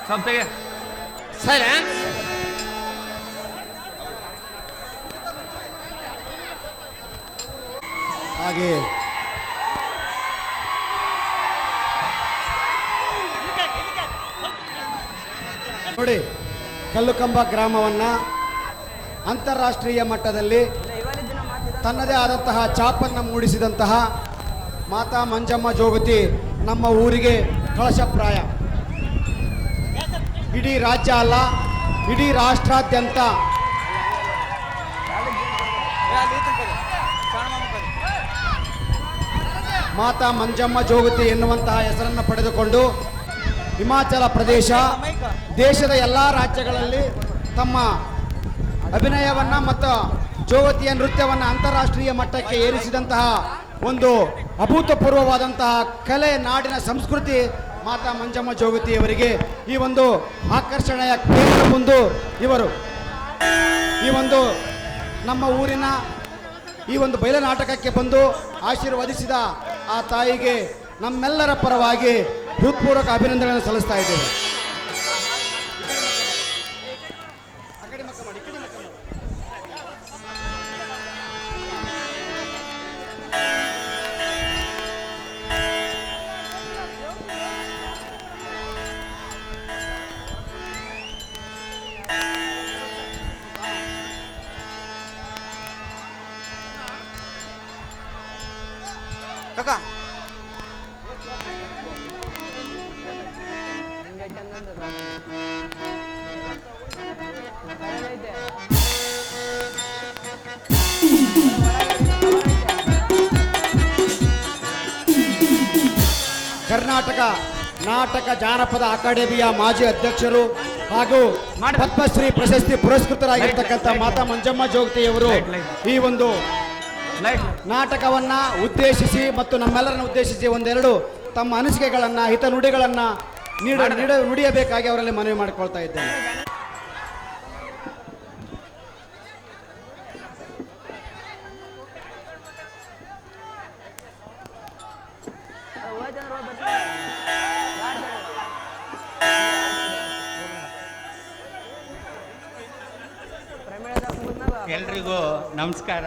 ಸ್ವಲ್ಪ ತೆಗೆ ಸೈಲೆನ್ಸ್. ಹಾಗೆ ನೋಡಿ, ಕಲ್ಲುಕಂಬ ಗ್ರಾಮವನ್ನ ಅಂತಾರಾಷ್ಟ್ರೀಯ ಮಟ್ಟದಲ್ಲಿ ತನ್ನದೇ ಆದಂತಹ ಛಾಪನ್ನು ಮೂಡಿಸಿದಂತಹ ಮಾತಾ ಮಂಜಮ್ಮ ಜೋಗತಿ ನಮ್ಮ ಊರಿಗೆ ಕಳಶಪ್ರಾಯ. ಇಡೀ ರಾಜ್ಯ ಅಲ್ಲ, ಇಡೀ ರಾಷ್ಟ್ರಾದ್ಯಂತ ಮಾತಾ ಮಂಜಮ್ಮ ಜೋಗತಿ ಎನ್ನುವಂತಹ ಹೆಸರನ್ನು ಪಡೆದುಕೊಂಡು ಹಿಮಾಚಲ ಪ್ರದೇಶ ದೇಶದ ಎಲ್ಲ ರಾಜ್ಯಗಳಲ್ಲಿ ತಮ್ಮ ಅಭಿನಯವನ್ನು ಮತ್ತು ಜೋಗತಿಯ ನೃತ್ಯವನ್ನು ಅಂತಾರಾಷ್ಟ್ರೀಯ ಮಟ್ಟಕ್ಕೆ ಏರಿಸಿದಂತಹ ಒಂದು ಅಭೂತಪೂರ್ವವಾದಂತಹ ಕಲೆ, ನಾಡಿನ ಸಂಸ್ಕೃತಿ ಮಾತಾ ಮಂಜಮ್ಮ ಜೋಗತಿಯವರಿಗೆ ಈ ಒಂದು ಆಕರ್ಷಣೆಯ ಕೇಂದ್ರ ಮುಂದು ಇವರು ಈ ಒಂದು ನಮ್ಮ ಊರಿನ ಈ ಒಂದು ಬಯಲು ನಾಟಕಕ್ಕೆ ಬಂದು ಆಶೀರ್ವದಿಸಿದ ಆ ತಾಯಿಗೆ ನಮ್ಮೆಲ್ಲರ ಪರವಾಗಿ ಹೃತ್ಪೂರ್ವಕ ಅಭಿನಂದನೆಗಳನ್ನು ಸಲ್ಲಿಸ್ತಾ ಇದ್ದೇವೆ. ತಕ ಕರ್ನಾಟಕ ನಾಟಕ ಜಾನಪದ ಅಕಾಡೆಮಿಯ ಮಾಜಿ ಅಧ್ಯಕ್ಷರು ಹಾಗೂ ಪದ್ಮಶ್ರೀ ಪ್ರಶಸ್ತಿ ಪುರಸ್ಕೃತರಾಗಿರ್ತಕ್ಕಂಥ ಮಾತಾ ಮಂಜಮ್ಮ ಜೋಗತಿಯವರು ಈ ಒಂದು ನಾಟಕವನ್ನ ಉದ್ದೇಶಿಸಿ ಮತ್ತು ನಮ್ಮೆಲ್ಲರನ್ನು ಉದ್ದೇಶಿಸಿ ಒಂದೆರಡು ತಮ್ಮ ಅನಿಸಿಕೆಗಳನ್ನ ಹಿತನುಡಿಗಳನ್ನ ನುಡಿಯಬೇಕಾಗಿ ಅವರಲ್ಲಿ ಮನವಿ ಮಾಡಿಕೊಳ್ತಾ ಇದ್ದೇನೆ. ಎಲ್ರಿಗೂ ನಮಸ್ಕಾರ.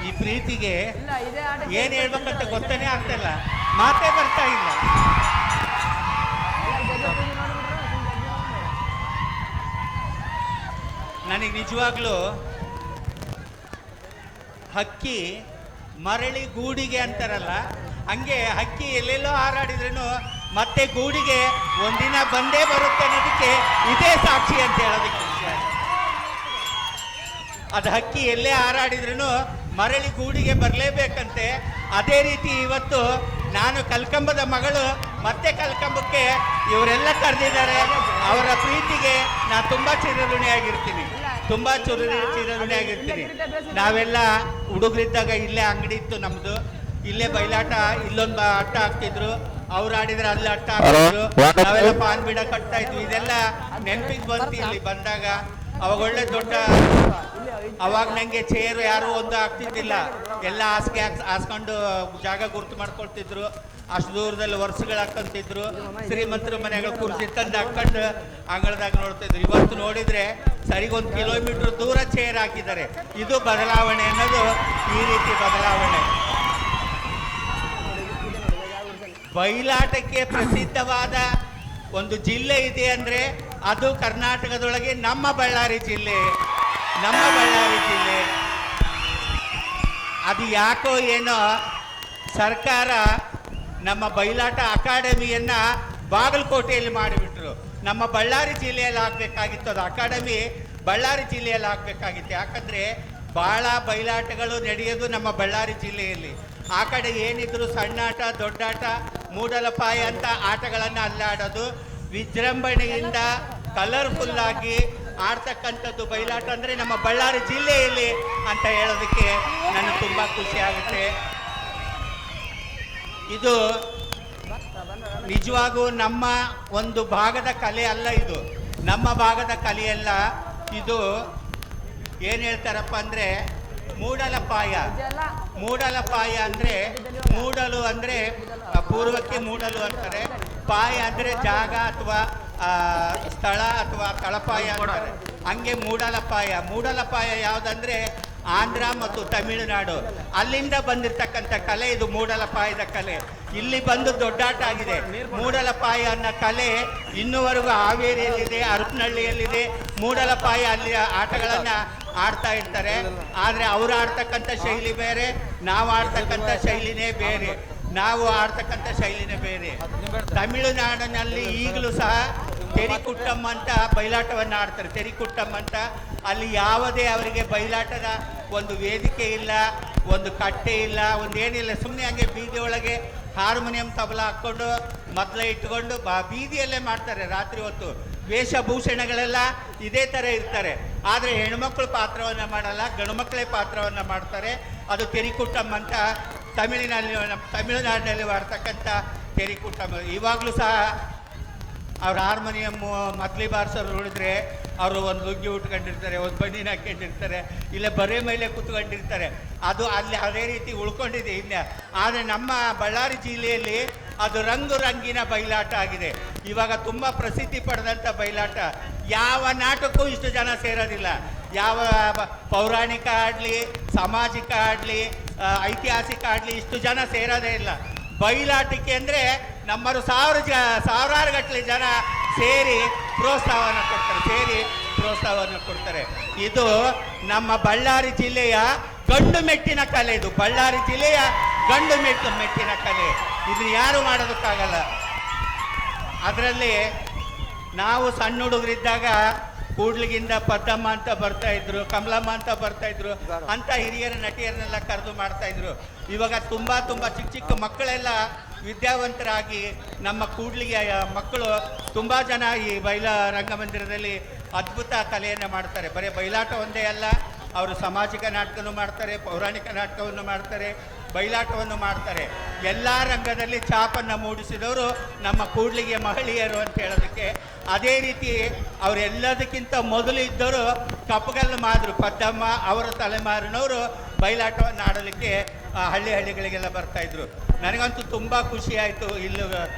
ಈ ಪ್ರೀತಿಗೆ ಏನ್ ಹೇಳ್ಬೇಕಂತ ಗೊತ್ತನೇ ಆಗ್ತಿಲ್ಲ, ಮಾತೇ ಬರ್ತಾ ಇಲ್ಲ. ನನಗೆ ನಿಜವಾಗ್ಲೂ ಹಕ್ಕಿ ಮರಳಿ ಗೂಡಿಗೆ ಅಂತಾರಲ್ಲ, ಹಂಗೆ ಹಕ್ಕಿ ಎಲ್ಲೆಲ್ಲೋ ಹಾರಾಡಿದ್ರೂ ಮತ್ತೆ ಗೂಡಿಗೆ ಒಂದಿನ ಬಂದೇ ಬರುತ್ತೆ ಅನ್ನೋದಕ್ಕೆ ಇದೇ ಸಾಕ್ಷಿ ಅಂತ ಹೇಳೋದಕ್ಕೆ. ಅದು ಹಕ್ಕಿ ಎಲ್ಲೇ ಹಾರಾಡಿದ್ರೂ ಮರಳಿ ಗೂಡಿಗೆ ಬರಲೇಬೇಕಂತೆ. ಅದೇ ರೀತಿ ಇವತ್ತು ನಾನು ಕಲ್ಕಂಬದ ಮಗಳು ಮತ್ತೆ ಕಲ್ಕಂಬಕ್ಕೆ ಇವರೆಲ್ಲ ಕರೆದಿದ್ದಾರೆ. ಅವರ ಪ್ರೀತಿಗೆ ನಾನು ತುಂಬ ಚಿರಋಣಿಯಾಗಿರ್ತೀನಿ, ತುಂಬ ಚಿರಋಣಿಯಾಗಿರ್ತೀನಿ. ನಾವೆಲ್ಲ ಹುಡುಗರಿದ್ದಾಗ ಇಲ್ಲೇ ಅಂಗಡಿ ಇತ್ತು ನಮ್ಮದು, ಇಲ್ಲೇ ಬಯಲಾಟ, ಇಲ್ಲೊಂದು ಆಟ ಆಗ್ತಿದ್ರು, ಅವ್ರು ಆಡಿದ್ರೆ ಅಲ್ಲಿ ಆಟ ಆಗ್ತಿದ್ರು, ನಾವೆಲ್ಲ ಪಾನ್ ಬೀಡ ಕಟ್ತಾ ಇದ್ವಿ. ಇದೆಲ್ಲ ನೆನಪಿಗೆ ಬಂತು ಇಲ್ಲಿ ಬಂದಾಗ. ಅವಾಗ ಒಳ್ಳೆ ದೊಡ್ಡ, ಅವಾಗ ನಂಗೆ ಚೇರು ಯಾರು ಒಂದು ಆಗ್ತಿದ್ದಿಲ್ಲ, ಎಲ್ಲ ಹಾಸಿಗೆ ಹಾಸ್ಕೊಂಡು ಜಾಗ ಗುರ್ತು ಮಾಡ್ಕೊಳ್ತಿದ್ರು. ಅಷ್ಟು ದೂರದಲ್ಲಿ ವರ್ಷಗಳು ಹಾಕೊಂತಿದ್ರು. ಶ್ರೀಮಂತರ ಮನೆಗಳು ಕುರ್ಚಿ ತಂದು ಹಾಕೊಂಡು ಅಂಗಳದಾಗ ನೋಡ್ತಿದ್ರು. ಇವತ್ತು ನೋಡಿದ್ರೆ ಸರಿಗೊಂದು ಕಿಲೋಮೀಟರ್ ದೂರ ಚೇರ್ ಹಾಕಿದ್ದಾರೆ. ಇದು ಬದಲಾವಣೆ ಅನ್ನೋದು ಈ ರೀತಿ ಬದಲಾವಣೆ. ಬಯಲಾಟಕ್ಕೆ ಪ್ರಸಿದ್ಧವಾದ ಒಂದು ಜಿಲ್ಲೆ ಇದೆ ಅಂದರೆ ಅದು ಕರ್ನಾಟಕದೊಳಗೆ ನಮ್ಮ ಬಳ್ಳಾರಿ ಜಿಲ್ಲೆ. ನಮ್ಮ ಬಳ್ಳಾರಿ ಜಿಲ್ಲೆ ಅದು ಯಾಕೋ ಏನೋ ಸರ್ಕಾರ ನಮ್ಮ ಬಯಲಾಟ ಅಕಾಡೆಮಿಯನ್ನು ಬಾಗಲಕೋಟೆಯಲ್ಲಿ ಮಾಡಿಬಿಟ್ರು. ನಮ್ಮ ಬಳ್ಳಾರಿ ಜಿಲ್ಲೆಯಲ್ಲಿ ಆಗಬೇಕಾಗಿತ್ತು ಅದು ಅಕಾಡೆಮಿ, ಬಳ್ಳಾರಿ ಜಿಲ್ಲೆಯಲ್ಲಿ ಆಗಬೇಕಾಗಿತ್ತು. ಯಾಕಂದರೆ ಭಾಳ ಬಯಲಾಟಗಳು ನಡೆಯೋದು ನಮ್ಮ ಬಳ್ಳಾರಿ ಜಿಲ್ಲೆಯಲ್ಲಿ. ಆ ಕಡೆ ಏನಿದ್ರು ಸಣ್ಣಾಟ, ದೊಡ್ಡಾಟ, ಮೂಡಲಪಾಯ ಅಂತ ಆಟಗಳನ್ನು ಅಲ್ಲಾಡೋದು, ವಿಜೃಂಭಣೆಯಿಂದ ಕಲರ್ಫುಲ್ಲಾಗಿ ಆಡ್ತಕ್ಕಂಥದ್ದು ಬಯಲಾಟ ಅಂದರೆ ನಮ್ಮ ಬಳ್ಳಾರಿ ಜಿಲ್ಲೆಯಲ್ಲಿ ಅಂತ ಹೇಳೋದಕ್ಕೆ ನನಗೆ ತುಂಬ ಖುಷಿ ಆಗುತ್ತೆ. ಇದು ನಿಜವಾಗೂ ನಮ್ಮ ಒಂದು ಭಾಗದ ಕಲೆ ಅಲ್ಲ, ಇದು ನಮ್ಮ ಭಾಗದ ಕಲೆಯಲ್ಲ. ಇದು ಏನು ಹೇಳ್ತಾರಪ್ಪ ಅಂದರೆ ಮೂಡಲಪಾಯ. ಮೂಡಲಪಾಯ ಅಂದರೆ ಮೂಡಲು ಅಂದರೆ ಪೂರ್ವಕ್ಕೆ ಮೂಡಲು ಅಂತಾರೆ, ಪಾಯ ಅಂದರೆ ಜಾಗ ಅಥವಾ ಸ್ಥಳ ಅಥವಾ ತಳಪಾಯ ಅಂತಾರೆ. ಹಂಗೆ ಮೂಡಲಪಾಯ. ಮೂಡಲಪಾಯ ಯಾವುದಂದರೆ ಆಂಧ್ರ ಮತ್ತು ತಮಿಳುನಾಡು, ಅಲ್ಲಿಂದ ಬಂದಿರತಕ್ಕಂಥ ಕಲೆ ಇದು ಮೂಡಲಪಾಯದ ಕಲೆ. ಇಲ್ಲಿ ಬಂದು ದೊಡ್ಡಾಟ ಆಗಿದೆ. ಮೂಡಲಪಾಯ ಅನ್ನೋ ಕಲೆ ಇನ್ನೂವರೆಗೂ ಹಾವೇರಿಯಲ್ಲಿದೆ, ಹರಪನಹಳ್ಳಿಯಲ್ಲಿದೆ. ಮೂಡಲಪಾಯ ಅಲ್ಲಿ ಆಟಗಳನ್ನು ಆಡ್ತಾ ಇರ್ತಾರೆ. ಆದರೆ ಅವರು ಆಡ್ತಕ್ಕಂಥ ಶೈಲಿ ಬೇರೆ, ನಾವು ಆಡ್ತಕ್ಕಂಥ ಶೈಲಿನೇ ಬೇರೆ. ನಾವು ಆಡ್ತಕ್ಕಂಥ ಶೈಲಿನೇ ಬೇರೆ. ತಮಿಳುನಾಡಿನಲ್ಲಿ ಈಗಲೂ ಸಹ ತೆರಿಕುಟ್ಟಂ ಅಂತ ಬಯಲಾಟವನ್ನು ಆಡ್ತಾರೆ. ತೆರಿಕುಟ್ಟಂ ಅಂತ ಅಲ್ಲಿ ಯಾವುದೇ ಅವರಿಗೆ ಬಯಲಾಟದ ಒಂದು ವೇದಿಕೆ ಇಲ್ಲ, ಒಂದು ಕಟ್ಟೆ ಇಲ್ಲ, ಒಂದು ಏನಿಲ್ಲ. ಸುಮ್ಮನೆ ಹಂಗೆ ಬೀದಿ ಒಳಗೆ ಹಾರ್ಮೋನಿಯಂ ತಬಲ ಹಾಕ್ಕೊಂಡು ಮೊದಲೇ ಇಟ್ಕೊಂಡು ಬೀದಿಯಲ್ಲೇ ಮಾಡ್ತಾರೆ ರಾತ್ರಿ ಹೊತ್ತು. ವೇಷಭೂಷಣಗಳೆಲ್ಲ ಇದೇ ಥರ ಇರ್ತಾರೆ. ಆದರೆ ಹೆಣ್ಮಕ್ಳು ಪಾತ್ರವನ್ನು ಮಾಡಲ್ಲ, ಗಂಡುಮಕ್ಕಳೇ ಪಾತ್ರವನ್ನು ಮಾಡ್ತಾರೆ. ಅದು ತೆರಿಕುಟ್ಟಂ ಅಂತ ತಮಿಳುನಾಡಿನಲ್ಲಿ ಮಾಡ್ತಕ್ಕಂಥ ತೆರಿಕುಟ್ಟಂ. ಇವಾಗಲೂ ಸಹ ಅವ್ರ ಹಾರ್ಮೋನಿಯಮ್ಮು ಮತ್ಲಿ ಬಾರ್ಸೋರು ನೋಡಿದ್ರೆ ಅವರು ಒಂದು ಲುಗ್ಗಿ ಉಟ್ಕೊಂಡಿರ್ತಾರೆ, ಒಂದು ಬನ್ನಿನ ಹಾಕೊಂಡಿರ್ತಾರೆ, ಇಲ್ಲ ಬರೇ ಮೇಲೆ ಕೂತ್ಕೊಂಡಿರ್ತಾರೆ. ಅದು ಅಲ್ಲಿ ಅದೇ ರೀತಿ ಉಳ್ಕೊಂಡಿದೆ ಇನ್ನು. ಆದರೆ ನಮ್ಮ ಬಳ್ಳಾರಿ ಜಿಲ್ಲೆಯಲ್ಲಿ ಅದು ರಂಗು ರಂಗಿನ ಬಯಲಾಟ ಆಗಿದೆ. ಇವಾಗ ತುಂಬ ಪ್ರಸಿದ್ಧಿ ಪಡೆದಂಥ ಬಯಲಾಟ. ಯಾವ ನಾಟಕಕ್ಕೂ ಇಷ್ಟು ಜನ ಸೇರೋದಿಲ್ಲ. ಯಾವ ಪೌರಾಣಿಕ ಆಡಲಿ, ಸಾಮಾಜಿಕ ಆಡಲಿ, ಐತಿಹಾಸಿಕ ಆಡಲಿ ಇಷ್ಟು ಜನ ಸೇರೋದೇ ಇಲ್ಲ. ಬಯಲಾಟಕ್ಕೆ ಅಂದರೆ ನಮ್ಮರು ಸಾವಿರಾರು ಗಟ್ಟಲೆ ಜನ ಸೇರಿ ಪ್ರೋತ್ಸಾಹವನ್ನು ಕೊಡ್ತಾರೆ. ಇದು ನಮ್ಮ ಬಳ್ಳಾರಿ ಜಿಲ್ಲೆಯ ಗಂಡು ಮೆಟ್ಟಿನ ಕಲೆ. ಇದು ಬಳ್ಳಾರಿ ಜಿಲ್ಲೆಯ ಗಂಡು ಮೆಟ್ಟಿನ ಕಲೆ. ಇದನ್ನ ಯಾರು ಮಾಡೋದಕ್ಕಾಗಲ್ಲ. ಅದರಲ್ಲಿ ನಾವು ಸಣ್ಣ ಹುಡುಗರಿದ್ದಾಗ ಕೂಡ್ಲಿಗಿಂದ ಪದ್ದಮ್ಮ ಅಂತ ಬರ್ತಾ ಇದ್ರು, ಕಮಲಮ್ಮ ಅಂತ ಬರ್ತಾ ಇದ್ರು, ಅಂತ ಹಿರಿಯರ ನಟಿಯರನ್ನೆಲ್ಲ ಕರೆದು ಮಾಡ್ತಾ ಇದ್ರು. ಇವಾಗ ತುಂಬಾ ಚಿಕ್ಕ ಚಿಕ್ಕ ಮಕ್ಕಳೆಲ್ಲ ವಿದ್ಯಾವಂತರಾಗಿ ನಮ್ಮ ಕೂಡ್ಲಿಗೆ ಮಕ್ಕಳು ತುಂಬಾ ಜನ ಈ ಬಯಲ ರಂಗಮಂದಿರದಲ್ಲಿ ಅದ್ಭುತ ಕಲೆಯನ್ನು ಮಾಡ್ತಾರೆ. ಬರೀ ಬಯಲಾಟ ಒಂದೇ ಅಲ್ಲ, ಅವರು ಸಾಮಾಜಿಕ ನಾಟಕನೂ ಮಾಡ್ತಾರೆ, ಪೌರಾಣಿಕ ನಾಟಕವನ್ನು ಮಾಡ್ತಾರೆ, ಬಯಲಾಟವನ್ನು ಮಾಡ್ತಾರೆ. ಎಲ್ಲ ರಂಗದಲ್ಲಿ ಛಾಪನ್ನು ಮೂಡಿಸಿದವರು ನಮ್ಮ ಕೂಡ್ಲಿಗೆ ಮಹಿಳೆಯರು ಅಂತ ಹೇಳೋದಕ್ಕೆ. ಅದೇ ರೀತಿ ಅವರೆಲ್ಲದಕ್ಕಿಂತ ಮೊದಲು ಇದ್ದವರು ಕಪ್ಪಗಲ್ಲು ಮಾದ್ರು ಪದ್ದಮ್ಮ, ಅವರ ತಲೆಮಾರಿನವರು ಬಯಲಾಟವನ್ನು ಆಡಲಿಕ್ಕೆ ಹಳ್ಳಿಗಳಿಗೆಲ್ಲ ಬರ್ತಾಯಿದ್ರು. ನನಗಂತೂ ತುಂಬ ಖುಷಿಯಾಯಿತು. ಇಲ್ಲಿ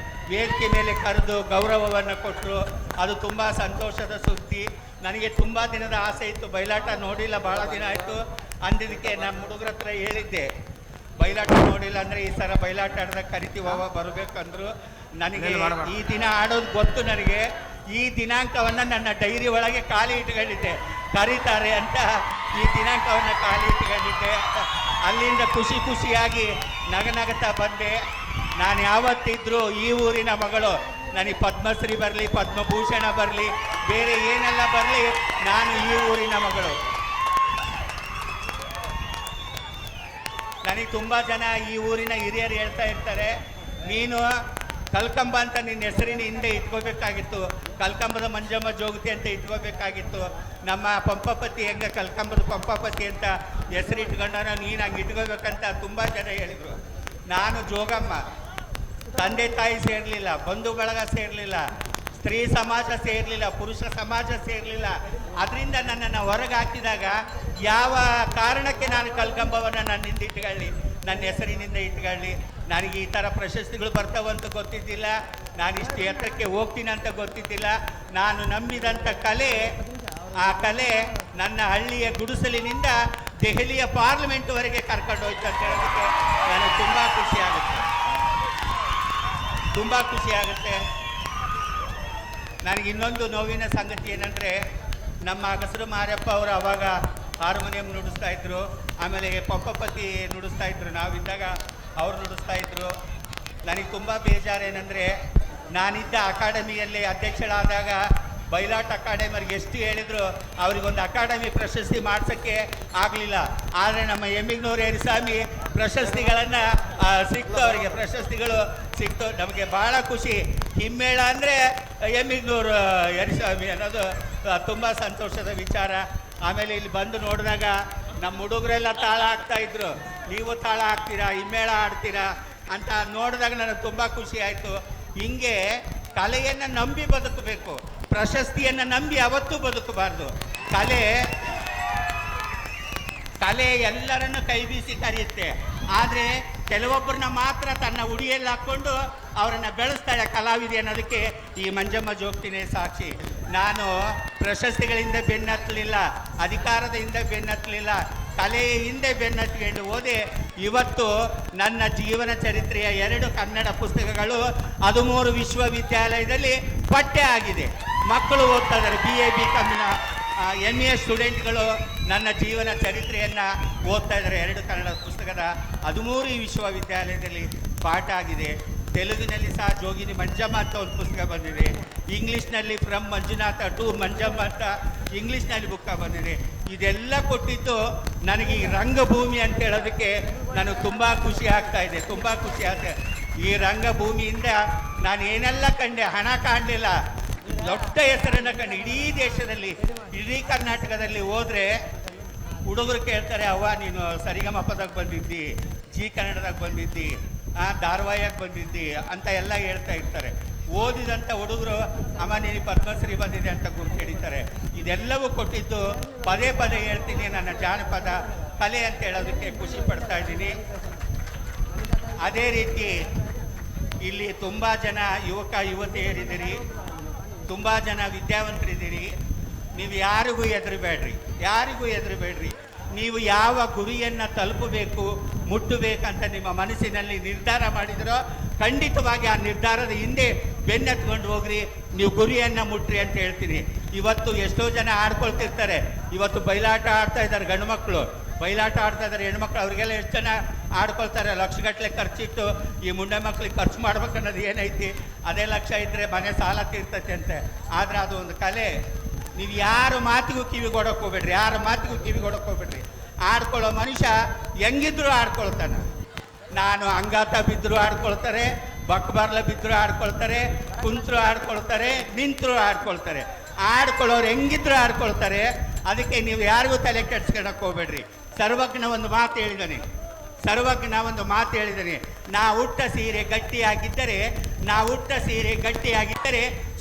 ವೇದಿಕೆ ಮೇಲೆ ಕರೆದು ಗೌರವವನ್ನು ಕೊಟ್ಟರು. ಅದು ತುಂಬ ಸಂತೋಷದ ಸುದ್ದಿ. ನನಗೆ ತುಂಬ ದಿನದ ಆಸೆ ಇತ್ತು, ಬಯಲಾಟ ನೋಡಿಲ್ಲ, ಭಾಳ ದಿನ ಆಯಿತು ಅಂದಿದ್ದಕ್ಕೆ ನಮ್ಮ ಹುಡುಗರ ಹತ್ರ ಹೇಳಿದ್ದೆ, ಬಯಲಾಟ ನೋಡಿಲ್ಲ ಅಂದರೆ ಈ ಸಲ ಬಯಲಾಟ ಆಡಿದಾಗ ಕರಿತೀವವ ಬರಬೇಕಂದ್ರು. ನನಗೆ ಈ ದಿನ ಆಡೋದು ಗೊತ್ತು. ನನಗೆ ಈ ದಿನಾಂಕವನ್ನು ನನ್ನ ಡೈರಿ ಒಳಗೆ ಖಾಲಿ ಇಟ್ಕೊಂಡಿದ್ದೆ, ಕರೀತಾರೆ ಅಂತ ಈ ದಿನಾಂಕವನ್ನು ಖಾಲಿ ಇಟ್ಕೊಂಡಿದ್ದೆ. ಅಲ್ಲಿಂದ ಖುಷಿಯಾಗಿ ನಗನಗುತ್ತಾ ಬಂದೆ. ನಾನು ಯಾವತ್ತಿದ್ರೂ ಈ ಊರಿನ ಮಗಳು, ನನಗೆ ಪದ್ಮಶ್ರೀ ಬರಲಿ, ಪದ್ಮಭೂಷಣ ಬರಲಿ, ಬೇರೆ ಏನೆಲ್ಲ ಬರಲಿ, ನಾನು ಈ ಊರಿನ ಮಗಳು. ನನಗೆ ತುಂಬ ಜನ ಈ ಊರಿನ ಹಿರಿಯರು ಹೇಳ್ತಾ ಇರ್ತಾರೆ, ನೀನು ಕಲ್ಕಂಬ ಅಂತ ನಿನ್ನ ಹೆಸರಿನ ಹಿಂದೆ ಇಟ್ಕೋಬೇಕಾಗಿತ್ತು, ಕಲ್ಕಂಬದ ಮಂಜಮ್ಮ ಜೋಗತಿ ಅಂತ ಇಟ್ಕೋಬೇಕಾಗಿತ್ತು. ನಮ್ಮ ಪಂಪಪತಿ ಹೆಂಗೆ ಕಲ್ಕಂಬದ ಪಂಪಪತಿ ಅಂತ ಹೆಸರಿಟ್ಕೊಂಡಾನ, ನೀನು ಹಂಗೆ ಇಟ್ಕೋಬೇಕಂತ ತುಂಬ ಜನ ಹೇಳಿದರು. ನಾನು ಜೋಗಮ್ಮ, ತಂದೆ ತಾಯಿ ಸೇರಲಿಲ್ಲ, ಬಂಧು ಬಳಗ ಸೇರಲಿಲ್ಲ, ಸ್ತ್ರೀ ಸಮಾಜ ಸೇರಲಿಲ್ಲ, ಪುರುಷ ಸಮಾಜ ಸೇರಲಿಲ್ಲ. ಅದರಿಂದ ನನ್ನನ್ನು ಹೊರಗೆ ಹಾಕಿದಾಗ ಯಾವ ಕಾರಣಕ್ಕೆ ನಾನು ಕಲ್ಕಂಬವನ್ನು ನನ್ನಿಂದ ಇಟ್ಕೊಳ್ಳಿ, ನನ್ನ ಹೆಸರಿನಿಂದ ಇಟ್ಕೊಳ್ಳಿ. ನನಗೆ ಈ ಥರ ಪ್ರಶಸ್ತಿಗಳು ಬರ್ತಾವಂತ ಗೊತ್ತಿದ್ದಿಲ್ಲ, ನಾನು ಇಷ್ಟು ಎತ್ತರಕ್ಕೆ ಹೋಗ್ತೀನಿ ಅಂತ ಗೊತ್ತಿದ್ದಿಲ್ಲ. ನಾನು ನಂಬಿದಂಥ ಕಲೆ, ಆ ಕಲೆ ನನ್ನ ಹಳ್ಳಿಯ ಗುಡಿಸಲಿನಿಂದ ದೆಹಲಿಯ ಪಾರ್ಲಿಮೆಂಟ್ವರೆಗೆ ಕರ್ಕೊಂಡು ಹೋಯ್ತು ಅಂತ ಹೇಳೋದಕ್ಕೆ ನನಗೆ ತುಂಬ ಖುಷಿಯಾಗುತ್ತೆ. ನನಗೆ ಇನ್ನೊಂದು ನೋವಿನ ಸಂಗತಿ ಏನಂದರೆ, ನಮ್ಮ ಅಗಸರು ಮಾರಪ್ಪ ಅವರು ಅವಾಗ ಹಾರ್ಮೋನಿಯಂ ನುಡಿಸ್ತಾ ಇದ್ರು, ಆಮೇಲೆ ಪಂಪಪತಿ ನುಡಿಸ್ತಾ ಇದ್ರು, ನಾವಿದ್ದಾಗ ಅವ್ರು ನುಡಿಸ್ತಾ ಇದ್ರು. ನನಗೆ ತುಂಬ ಬೇಜಾರೇನೆಂದರೆ, ನಾನಿದ್ದ ಅಕಾಡೆಮಿಯಲ್ಲಿ ಅಧ್ಯಕ್ಷರಾದಾಗ ಬಯಲಾಟ ಅಕಾಡೆಮಿಯವ್ರಿಗೆ ಎಷ್ಟು ಹೇಳಿದ್ರು ಅವರಿಗೊಂದು ಅಕಾಡೆಮಿ ಪ್ರಶಸ್ತಿ ಮಾಡ್ಸೋಕ್ಕೆ ಆಗಲಿಲ್ಲ. ಆದರೆ ನಮ್ಮ ಎಮ್ಮಿಗ್ನೂರು ಎರಿಸ್ವಾಮಿ ಪ್ರಶಸ್ತಿಗಳನ್ನು ಸಿಕ್ತು, ಅವರಿಗೆ ಪ್ರಶಸ್ತಿಗಳು ಸಿಕ್ತು. ನಮಗೆ ಭಾಳ ಖುಷಿ. ಹಿಮ್ಮೇಳ ಅಂದರೆ ಎಮ್ಮಿಗ್ನೂರು ಎರಿಸ್ವಾಮಿ ಅನ್ನೋದು ತುಂಬ ಸಂತೋಷದ ವಿಚಾರ. ಆಮೇಲೆ ಇಲ್ಲಿ ಬಂದು ನೋಡಿದಾಗ ನಮ್ಮ ಹುಡುಗರೆಲ್ಲ ತಾಳ ಹಾಕ್ತಾಯಿದ್ರು, ನೀವು ತಾಳ ಹಾಕ್ತೀರಾ, ಹಿಮ್ಮೇಳ ಆಡ್ತೀರಾ ಅಂತ ನೋಡಿದಾಗ ನನಗೆ ತುಂಬ ಖುಷಿ ಆಯಿತು. ಹಿಂಗೆ ಕಲೆಯನ್ನು ನಂಬಿ ಬದುಕಬೇಕು, ಪ್ರಶಸ್ತಿಯನ್ನು ನಂಬಿ ಯಾವತ್ತೂ ಬದುಕಬಾರ್ದು. ಕಲೆ ಎಲ್ಲರನ್ನು ಕೈ ಬೀಸಿ ಕರೆಯುತ್ತೆ, ಆದರೆ ಕೆಲವೊಬ್ಬರನ್ನ ಮಾತ್ರ ತನ್ನ ಉಡಿಯಲ್ಲಿ ಹಾಕ್ಕೊಂಡು ಅವರನ್ನು ಬೆಳೆಸ್ತಾಳೆ ಕಲಾವಿದೆ ಅನ್ನೋದಕ್ಕೆ ಈ ಮಂಜಮ್ಮ ಜೋಗ್ತಿನೇ ಸಾಕ್ಷಿ. ನಾನು ಪ್ರಶಸ್ತಿಗಳಿಂದ ಬೆನ್ನತ್ತಲಿಲ್ಲ, ಅಧಿಕಾರದಿಂದ ಬೆನ್ನತ್ತಲಿಲ್ಲ, ಕಲೆಯ ಹಿಂದೆ ಬೆನ್ನತ್ಕೊಂಡು ಹೋದೆ. ಇವತ್ತು ನನ್ನ ಜೀವನ ಚರಿತ್ರೆಯ 2 ಕನ್ನಡ ಪುಸ್ತಕಗಳು 13 ವಿಶ್ವವಿದ್ಯಾಲಯದಲ್ಲಿ ಪಠ್ಯ ಆಗಿದೆ. ಮಕ್ಕಳು ಓದ್ತಾ ಇದ್ದಾರೆ, BA BCom MA ಸ್ಟೂಡೆಂಟ್ಗಳು ನನ್ನ ಜೀವನ ಚರಿತ್ರೆಯನ್ನು ಓದ್ತಾ ಇದ್ದಾರೆ. 2 ಕನ್ನಡ ಪುಸ್ತಕದ 13 ವಿಶ್ವವಿದ್ಯಾಲಯದಲ್ಲಿ ಪಾಠ ಆಗಿದೆ. ತೆಲುಗಿನಲ್ಲಿ ಸಹ ಜೋಗಿನಿ ಮಂಜಮ್ಮ ಅಂತ ಒಂದು ಪುಸ್ತಕ ಬಂದಿದೆ. ಇಂಗ್ಲೀಷ್ನಲ್ಲಿ ಫ್ರಮ್ ಮಂಜುನಾಥ ಟು ಮಂಜಮ್ಮ ಅಂತ ಇಂಗ್ಲೀಷ್ನಲ್ಲಿ ಬುಕ್ಕ ಬಂದಿದೆ. ಇದೆಲ್ಲ ಕೊಟ್ಟಿದ್ದು ನನಗೆ ಈ ರಂಗಭೂಮಿ ಅಂತ ಹೇಳೋದಕ್ಕೆ ನನಗೆ ತುಂಬ ಖುಷಿ ಆಗ್ತಾ ಇದೆ. ಈ ರಂಗಭೂಮಿಯಿಂದ ನಾನು ಏನೆಲ್ಲ ಕಂಡೆ, ಹಣ ಕಾಣಲಿಲ್ಲ, ದೊಡ್ಡ ಹೆಸರನ್ನು ಕಂಡು ಇಡೀ ದೇಶದಲ್ಲಿ, ಇಡೀ ಕರ್ನಾಟಕದಲ್ಲಿ ಹೋದರೆ ಹುಡುಗರು ಕೇಳ್ತಾರೆ, ಅವ್ವ ನೀನು ಸರಿಗಮಪದಾಗ ಬಂದಿದ್ದಿ, ಜಿ ಕನ್ನಡದಾಗ ಬಂದಿದ್ದಿ, ಧಾರವಾಹಿಯಾಗಿ ಬಂದಿದ್ದಿ ಅಂತ ಎಲ್ಲ ಹೇಳ್ತಾ ಇರ್ತಾರೆ. ಓದಿದಂಥ ಹುಡುಗರು ಅಮ್ಮ ನೀನು ಪದ್ಮಶ್ರೀ ಬಂದಿದೆ ಅಂತ ಗುರುತು ಹಿಡಿತಾರೆ. ಇದೆಲ್ಲವೂ ಕೊಟ್ಟಿದ್ದು ಪದೇ ಹೇಳ್ತೀನಿ, ನನ್ನ ಜಾನಪದ ಕಲೆ ಅಂತ ಹೇಳೋದಕ್ಕೆ ಖುಷಿ ಪಡ್ತಾ ಇದ್ದೀನಿ. ಅದೇ ರೀತಿ ಇಲ್ಲಿ ತುಂಬ ಜನ ಯುವಕ ಯುವತಿಯರಿದ್ದೀರಿ, ತುಂಬ ಜನ ವಿದ್ಯಾವಂತರಿದ್ದೀರಿ. ನೀವು ಯಾರಿಗೂ ಹೆದರಬೇಡ್ರಿ. ನೀವು ಯಾವ ಗುರಿಯನ್ನು ತಲುಪಬೇಕು, ಮುಟ್ಟಬೇಕಂತ ನಿಮ್ಮ ಮನಸ್ಸಿನಲ್ಲಿ ನಿರ್ಧಾರ ಮಾಡಿದರೋ ಖಂಡಿತವಾಗಿ ಆ ನಿರ್ಧಾರದ ಹಿಂದೆ ಬೆನ್ನತ್ಕೊಂಡು ಹೋಗ್ರಿ. ನೀವು ಗುರಿಯನ್ನ ಮುಟ್ರಿ ಅಂತ ಹೇಳ್ತೀನಿ. ಇವತ್ತು ಎಷ್ಟೋ ಜನ ಆಡ್ಕೊಳ್ತಿರ್ತಾರೆ. ಇವತ್ತು ಬಯಲಾಟ ಆಡ್ತಾ ಇದ್ದಾರೆ ಗಂಡು ಮಕ್ಕಳು, ಬಯಲಾಟ ಆಡ್ತಾ ಇದ್ದಾರೆ ಹೆಣ್ಮಕ್ಳು. ಅವ್ರಿಗೆಲ್ಲ ಎಷ್ಟು ಜನ ಆಡ್ಕೊಳ್ತಾರೆ. ಲಕ್ಷಗಟ್ಟಲೆ ಖರ್ಚಿಟ್ಟು ಈ ಮುಂಡೆ ಮಕ್ಳಿಗೆ ಖರ್ಚು ಮಾಡ್ಬೇಕನ್ನೋದು ಏನೈತಿ, ಅದೇ ಲಕ್ಷ ಇದ್ದರೆ ಮನೆ ಸಾಲ ತೀರ್ತೈತೆ ಅಂತೆ. ಆದರೆ ಅದು ಒಂದು ಕಲೆ. ನೀವು ಯಾರ ಮಾತಿಗೂ ಕಿವಿ ಕೊಡೋಕೆ ಹೋಗ್ಬೇಡ್ರಿ, ಯಾರ ಮಾತಿಗೂ ಕಿವಿ ಕೊಡೋಕೆ ಹೋಗ್ಬೇಡ್ರಿ. ಆಡ್ಕೊಳ್ಳೋ ಮನುಷ್ಯ ಹೆಂಗಿದ್ರು ಆಡ್ಕೊಳ್ತಾನೆ. ನಾನು ಅಂಗಾತ ಬಿದ್ದರೂ ಆಡ್ಕೊಳ್ತಾರೆ, ಬಕ್ಬರ್ಲ ಬಿದ್ದರೂ ಆಡ್ಕೊಳ್ತಾರೆ, ಕುಂತರು ಆಡ್ಕೊಳ್ತಾರೆ, ನಿಂತರು ಆಡ್ಕೊಳ್ತಾರೆ. ಆಡ್ಕೊಳ್ಳೋರು ಹೆಂಗಿದ್ರು ಆಡ್ಕೊಳ್ತಾರೆ. ಅದಕ್ಕೆ ನೀವು ಯಾರಿಗೂ ತಲೆ ಕೆಡ್ಸ್ಕೊಳಕ್ಕೆ ಹೋಗ್ಬೇಡ್ರಿ. ಸರ್ವಜ್ಞ ಒಂದು ಮಾತು ಹೇಳಿದ್ದಾನೆ, ನಾ ಉಟ್ಟ ಸೀರೆ ಗಟ್ಟಿಯಾಗಿದ್ದರೆ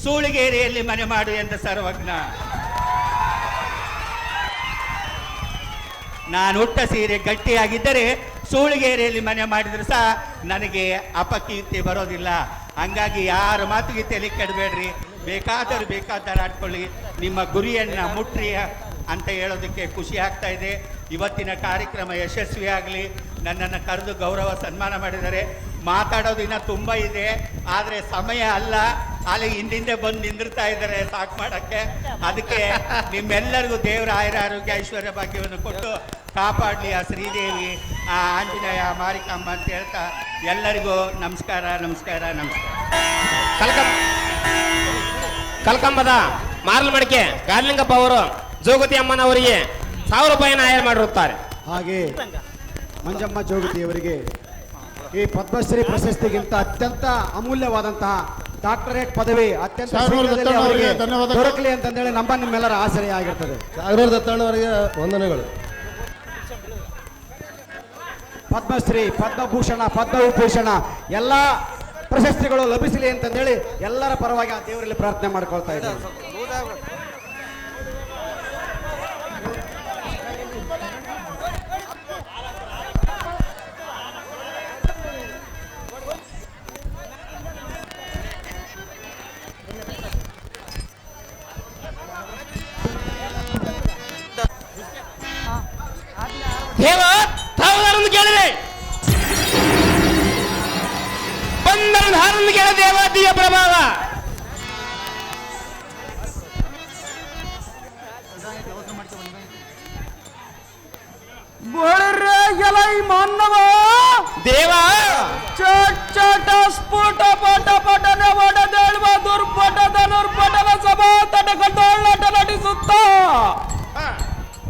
ಸೂಳಿಗೇರಿಯಲ್ಲಿ ಮನೆ ಮಾಡು ಎಂದ ಸರ್ವಜ್ಞ. ನಾನು ಉಟ್ಟ ಸೀರೆ ಗಟ್ಟಿಯಾಗಿದ್ದರೆ ಸೂಳಿಗೇರಿಯಲ್ಲಿ ಮನೆ ಮಾಡಿದ್ರು ಸಹ ನನಗೆ ಅಪಕೀರ್ತಿ ಬರೋದಿಲ್ಲ. ಹಂಗಾಗಿ ಯಾರ ಮಾತಿಗೆ ತಲೆ ಕೆಡಬೇಡ್ರಿ. ಬೇಕಾದರೂ ಆಡ್ಕೊಳ್ಳಿ, ನಿಮ್ಮ ಗುರಿಯನ್ನು ಮುಟ್ರಿ ಅಂತ ಹೇಳೋದಕ್ಕೆ ಖುಷಿ ಆಗ್ತಾ ಇದೆ. ಇವತ್ತಿನ ಕಾರ್ಯಕ್ರಮ ಯಶಸ್ವಿಯಾಗಲಿ. ನನ್ನನ್ನು ಕರೆದು ಗೌರವ ಸನ್ಮಾನ ಮಾಡಿದ್ದಾರೆ. ಮಾತಾಡೋದು ಇನ್ನೂ ತುಂಬ ಇದೆ, ಆದರೆ ಸಮಯ ಅಲ್ಲ. ಅಲ್ಲಿ ಹಿಂದಿಂದೆ ಬಂದು ನಿಂದಿರ್ತಾ ಇದ್ದಾರೆ ಸಾಕು ಮಾಡೋಕ್ಕೆ. ಅದಕ್ಕೆ ನಿಮ್ಮೆಲ್ಲರಿಗೂ ದೇವರ ಆಯುರಾರೋಗ್ಯ ಐಶ್ವರ್ಯ ಭಾಗ್ಯವನ್ನು ಕೊಟ್ಟು ಕಾಪಾಡಲಿ ಆ ಶ್ರೀದೇವಿ, ಆ ಆಂಜನೇಯ, ಮಾರಿಕಾಂಬ ಅಂತ ಹೇಳ್ತಾ ಎಲ್ಲರಿಗೂ ನಮಸ್ಕಾರ. ಕಲ್ಕಂಬದ ಮಾರ್ಲ್ ಮಡಿಕೆ ಗಾರ್ಲಿಂಗಪ್ಪ ಅವರು ಜೋಗತಿ ಅಮ್ಮನವರಿಗೆ 1000 ರೂಪಾಯಿನ ಆಯರ್ ಮಾಡಿರುತ್ತಾರೆ. ಹಾಗೆ ಮಂಜಮ್ಮ ಜೋಗತಿಯವರಿಗೆ ಈ ಪದ್ಮಶ್ರೀ ಪ್ರಶಸ್ತಿಗಿಂತ ಅತ್ಯಂತ ಅಮೂಲ್ಯವಾದಂತಹ ಡಾಕ್ಟರೇಟ್ ಪದವಿ ಅತ್ಯಂತ ಶೀಘ್ರದಲ್ಲಿ ಅವರಿಗೆ ದೊರಕಲಿ ಅಂತಂದೇಳಿ ನಿಮ್ಮೆಲ್ಲರ ಆಸರೆ ಆಗಿರ್ತದೆ. ಸಾಗರ ದತ್ತಣ್ಣವರಿಗೆ ವಂದನೆಗಳು. ಪದ್ಮಶ್ರೀ, ಪದ್ಮಭೂಷಣ, ಪದ್ಮವಿಭೂಷಣ ಎಲ್ಲ ಪ್ರಶಸ್ತಿಗಳು ಲಭಿಸಲಿ ಅಂತಂದೇಳಿ ಎಲ್ಲರ ಪರವಾಗಿ ಆ ದೇವರಲ್ಲಿ ಪ್ರಾರ್ಥನೆ ಮಾಡ್ಕೊಳ್ತಾ ಇದ್ದಾರೆ. ದೇವ ತಾವುದಾರನ್ನು ಕೇಳಿದೆ, ಬಂದರನ್ನು ಹಾರನ್ನು ಕೇಳ ದೇವ ದಿವ್ಯ ಪ್ರಭಾವ. ದೇವ ಚಟ ಸ್ಫುಟ ಪಟ ಪಟನ ಒಡದೇಳುವ ದುರ್ಪಟದ ನುರ್ಪಟನ ಸಭಾ ತಟಕಟೋಳಟ ನಟಿಸುತ್ತ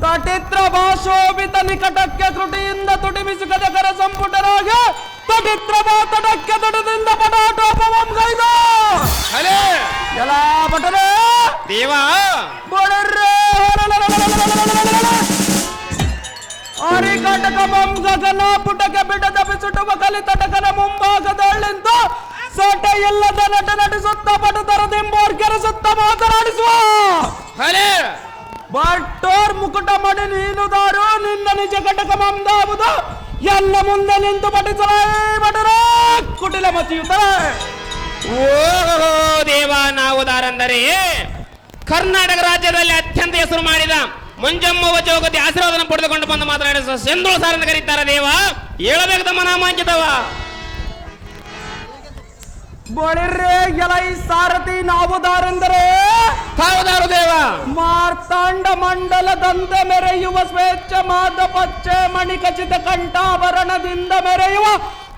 ತಟಿತ್ರ ಭಾಷೋಭಿತ ನಿಕಟಕ್ಕೆ ಕೃಟಿಯಿಂದ ತುಟಿಮಿಸುಕದ ಕರ ಸಂಪುಟರಾಗಿ ತಟಿತ್ರ ತಟಕ್ಕೆ ತಟದಿಂದ ಪಟಾಟೋಪವಂ ಗೈದ ಎಲ್ಲ ಪಟನ ದೇವ ಬಡರ್ರೆ ಆರಿಕಟಕ ಗಗನ ಪುಟಕ ಬಿಡದ ಬಿಸುಟುವ ಕಲಿ ತಟಕನ ಮುಂಭಾಗದಳ್ಳಿಂದ ಸಟ ಎಲ್ಲದ ನಟ ನಟಿಸುತ್ತ ಪಟುತರದಿಂಬೋರ್ ಕೆರಸುತ್ತ ಮಾತನಾಡಿಸುವ ಬಟ್ಟೋರ್ ಮುಕುಟ ಮಡಿ ನೀನುದಾರು ನಿನ್ನ ನಿಜ ಘಟಕ ಮಂದಾವುದು ಎಲ್ಲ ಮುಂದೆ ನಿಂತು ಪಠಿಸಲ ಕುಟಿಲ ಮತಿಯುತ್ತಾರೆ. ಓ ದೇವ, ನಾವುದಾರೆಂದರೆ ಕರ್ನಾಟಕ ರಾಜ್ಯದಲ್ಲಿ ಅತ್ಯಂತ ಹೆಸರು ಮಾಡಿದ ಮಂಜಮ್ಮವ ಜೋಗತಿ ಆಶೀರ್ವಾದನ ಪಡೆದುಕೊಂಡು ಬಂದು ಮಾತನಾಡಿದ ಸೆಂದೋಳು ಸಾರ್ ಅಂತ ಕರೀತಾರೆ. ದೇವ ಹೇಳಬೇಕು ತಮ್ಮ ನಾಮಾಂಕಿತವ. ಬಳಿರ್ರೆ ಎಲೈ ಸಾರಥಿ ನಾವುದಾರೆಂದರೆ ತಾವುದಾರು ದೇವ. ಮಾರ್ತಾಂಡ ಮಂಡಲದಂತೆ ಮೆರೆಯುವ ಸ್ವೇಚ್ಛ ಮಾದ ಪಚ್ಚೆ ಮಣಿ ಖಚಿತ ಕಂಠಾಭರಣದಿಂದ ಮೆರೆಯುವ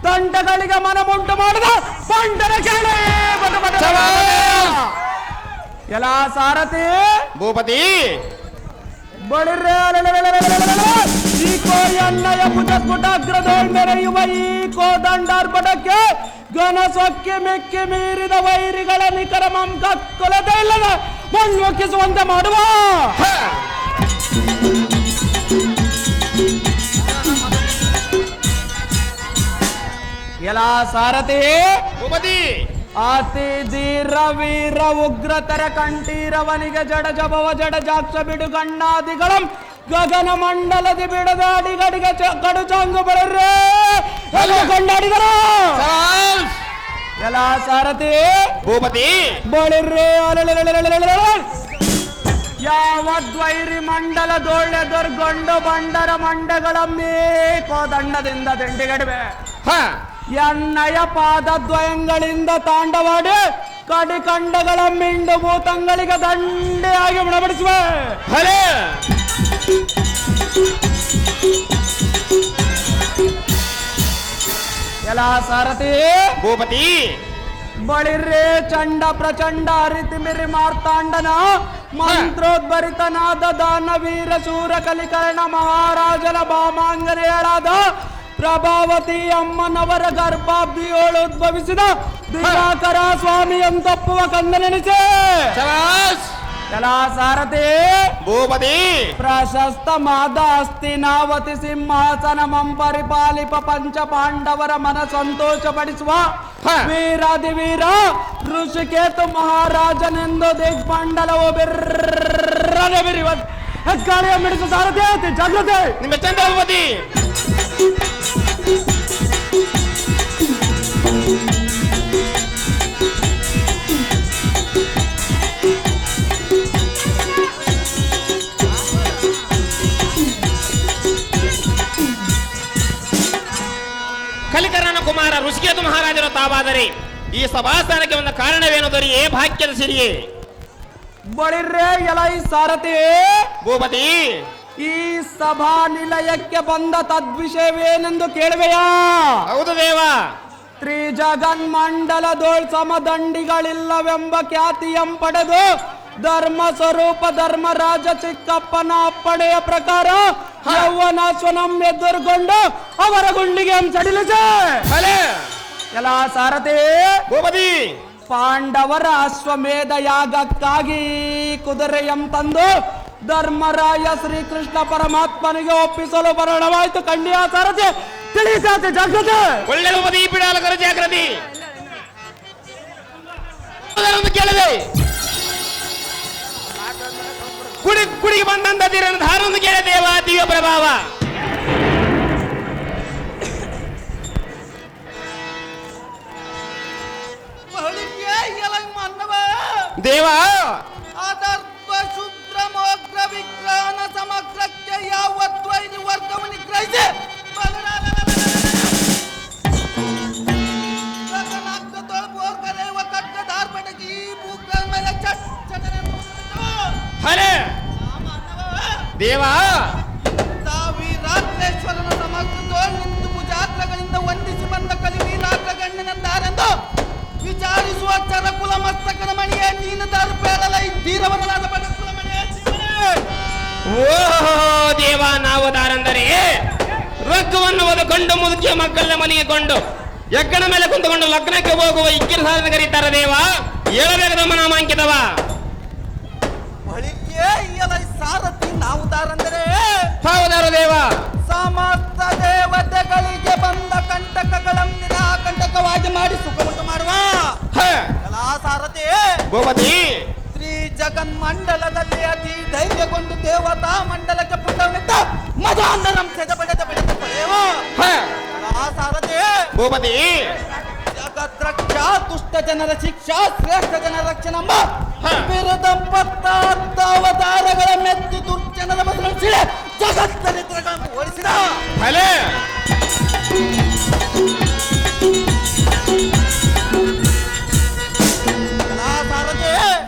ತಂಡಗಳಿಗೆ ಮನಮುಂಟು ಮಾಡಿದ ಪಂಡರ ಕೇಳೆ ಎಲ ಸಾರಥಿ ಭೂಪತಿ ಬಳಿರ್ರೆ ಈಕೋ ಎನ್ನಯ ಭುಜ ಸ್ಫುಟಾಗ್ರದೋಳ್ ಮೆರೆಯುವ ಈ ಕೋದಂಡಾರ್ಪಟಕ್ಕೆ ಘನ ಸೊಕ್ಕೆ ಮೆಕ್ಕೆ ಮೀರಿದ ವೈರಿಗಳ ನಿಖರ ಮಂಕಕ್ಕುಲದ ಇಲ್ಲದ ಮಣ್ಣೊಕ್ಕಿಸುವಂತೆ ಮಾಡುವ ಎಲ್ಲ ಸಾರಥಿ ಭೂಪತಿ ಅತಿ ಧೀರ ವೀರ ಉಗ್ರತರ ಕಂಠೀರವನಿಗೆ ಜಡ ಜಬವ ಜಡ ಜಾಕ್ಷ ಬಿಡು ಗಣ್ಣಾದಿಗಳಂ ಗಗನ ಮಂಡಲದಿ ಬಿಡದ ಅಡಿಗಡಿಗೆ ಕಡು ಚಾಂಗು ಬಳಿರ್ರೆ ಎಲ್ಲ ಕೊಂಡಾಡಿದರು ಎಲ್ಲ ಸಾರಥಿ ಭೂಪತಿ ಬಳಿರ್ರೆ ಯಾವದ್ವೈರಿ ಮಂಡಲ ದೊಳ್ಳೆ ದೊರ್ಗೊಂಡು ಬಂಡರ ಮಂಡಗಳಮ್ಮಿ ಕೋದಂಡದಿಂದ ದಿಂಡಿಗಡಿವೆ ಎನ್ನಯ ಪಾದದ್ವಯಗಳಿಂದ ತಾಂಡವಾಡಿ ಕಡಿಕಂಡಗಳ ಮಿಂಡು ಭೂತಂಗಳಿಗೆ ದಂಡೆಯಾಗಿ ಉಣಬಡಿಸುವೆ. ಹಲೇ ಎಲ್ಲ ಸಾರಥಿ ಭೂಪತಿ ಬಳಿರ್ರೆ ಚಂಡ ಪ್ರಚಂಡ ಅರಿತಿಮಿರಿ ಮಾರ್ತಾಂಡನ ಮಂತ್ರೋದ್ಭರಿತನಾದ ದಾನವೀರ ಶೂರ ಕಲಿಕರ್ಣ ಮಹಾರಾಜನ ಭಾಮಾಂಗನೆಯಳಾದ ಪ್ರಭಾವತಿ ಅಮ್ಮನವರ ಗರ್ಭಾಬ್ದಿಯೋಳು ಉದ್ಭವಿಸಿದ ದಿವಾಕರ ಸ್ವಾಮಿ ಎಂತಪ್ಪುವ ಕಂದನೆನಿಸೆ. ಎಲ್ಲ ಸಾರಥಿ ಭೂಪತಿ ಪ್ರಶಸ್ತಮಾದ ಹಸ್ತಿನಾವತಿ ಸಿಂಹಾಸನ ಪರಿಪಾಲಿಪ ಪಂಚ ಪಾಂಡವರ ಮನ ಸಂತೋಷಪಡಿಸುವ ವೀರಾದಿವೀರ ಋಷಿಕೇತು ಮಹಾರಾಜನೆಂದು ದಿಗ್ಮಂಡಲವು ಬಿರ್ರನೆ ಬಿರಿವ ಹೆಗ್ಗಾಳಿಯ ಮಿಡಿಸು ಸಾರಥಿ ಜಾಗ್ರತೆ. ನಿಮ್ಮ ಚಂದ್ರ ಭೂಪತಿ ಕಲಿಕರ್ಣನ ಕುಮಾರ ಋಷಿಕೇತು ಮಹಾರಾಜರು ತಾವಾದರೆ ಈ ಸಭಾಸ್ಥಾನಕ್ಕೆ ಒಂದು ಕಾರಣವೇನು ದೊರೆಯೇ ಭಾಗ್ಯದ ಸಿರಿಯೇ. ಬಳಿರ್ರೆ ಎಲೈ ಸಾರಥಿ ಭೂಪತಿ ಈ ಸಭಾ ನಿಲಯಕ್ಕೆ ಬಂದ ತದ್ವಿಷಯವೇನೆಂದು ಕೇಳುವೆಯಾ? ಹೌದು ದೇವ. ತ್ರಿಜಗನ್ಮಂಡಲದೋಳ್ ಸಮದಂಡಿಗಳಿಲ್ಲವೆಂಬ ಖ್ಯಾತಿಯಂ ಪಡೆದು ಧರ್ಮ ಸ್ವರೂಪ ಧರ್ಮರಾಜ ಚಿಕ್ಕಪ್ಪನ ಅಪ್ಪಣೆಯ ಪ್ರಕಾರ ಯೌವನಾಶ್ವನಂ ಎದುರುಗೊಂಡು ಅವರ ಗುಂಡಿಗೆ ಸಡಿಲಿಸೆ. ಎಲ್ಲ ಸಾರಥಿ ಭೂಪತಿ ಪಾಂಡವರ ಅಶ್ವಮೇಧ ಯಾಗಕ್ಕಾಗಿ ಕುದುರೆಯಂ ತಂದು ಧರ್ಮರಾಯ ಶ್ರೀಕೃಷ್ಣ ಪರಮಾತ್ಮನಿಗೆ ಒಪ್ಪಿಸಲು ಬರಣವಾಯಿತು. ಖಂಡಿಯ ಸಾರಥಿ ತಿಳಿಸಾತೆ ಜಾಗ್ರತೆ. ಒಳ್ಳೆ ಭೂಪತಿ ಬಿಡಾಲಕರ ಜಾಗ್ರತೆ. ಕೇಳಿದೆ ಕುಡಿಗೆ ಬಂದಂತ ಧಾರೊಂದು ಕೇಳ ದೇವ ದಿವ್ಯ ಪ್ರಭಾವ. ದೇವ ಅದರ್ಥ ಶುದ್ರ ಮೋಗ್ರ ವಿಜ್ಞಾನ ಸಮಗ್ರಕ್ಕೆ ಯಾವತ್ವೈದು ವರ್ಗವು ನಿಗ್ರಹಿಸಿ ಹರೇ ದೇವ ವೀರಾಗ್ರೇಶ್ವರನ ಸಮಗ್ರದೋ ನಿಂತು ಭುಜಾಗ್ರಗಳಿಂದ ವಂದಿಸಿ ಬಂದ ಕಲಿವೀರಾಗ್ರಗಣ್ಯನೆಂದಾರೆಂದು ವಿಚಾರಿಸುವ ಚರಕುಲ ಮಸ್ತಕನ ಮಣಿಯೇ ನೀನು ದಾರು ಬೇಡಲೈ ಧೀರವರನಾದ ಬಡಕುಲ ಮಣಿಯೇ ಓ ದೇವ ನಾವು ದಾರಂದರೆ ರೊಕ್ಕವನ್ನು ಒದಕೊಂಡು ಮುದುಕಿಯ ಮಕ್ಕಳನ್ನ ಮನೆಗೆಕೊಂಡು ಎಕ್ಕನ ಮೇಲೆ ಕುಂತುಕೊಂಡು ಲಗ್ನಕ್ಕೆ ಹೋಗುವ ಇಕ್ಕಿನ ಸಾಧನೆ ಕರೀತಾರೆ ದೇವ. ಹೇಳಬೇಕದ ನಾಮಾಂಕಿತವ ಸಾರಥಿ ನಾವು ದಾರಂದರೆ ಹೌದಾರು ದೇವ. ಸಮಸ್ತ ದೇವತೆಗಳಿಗೆ ಬಂದ ಕಂಟಕಗಳಂದಿನ ಕಂಟಕವಾಗಿ ಮಾಡಿ ಸುಖಮುಟ್ಟು ಮಾಡುವ ಸಾರಥಿ ಭೂಪತಿ ಶ್ರೀ ಜಗನ್ಮಂಡಲದಲ್ಲಿ ಅತಿ ಧೈರ್ಯಗೊಂಡು ದೇವತಾ ಮಂಡಲಕ್ಕೆ ಪುಟವಿದ್ದ ಮಜಾಂಧರಂ ಸೆದಬಡೆದ ಬೆಳೆದ ಪಡೆಯುವ ಸಾರಥಿ ಭೂಪತಿ ಜಗದ್ರಕ್ಷಾ ದುಷ್ಟ ಜನರ ಶಿಕ್ಷಾ ಶ್ರೇಷ್ಠ ಜನರ ರಕ್ಷಣೆಂಬ ಬಿರುದಂಪತ್ತ ಅವತಾರಗಳ ಮೆತ್ತಿ ದುರ್ಜನರ ಬದಲಿಸಿ ಜಗತ್ತರಿತ್ರಗಳನ್ನು ಓಡಿಸಿದ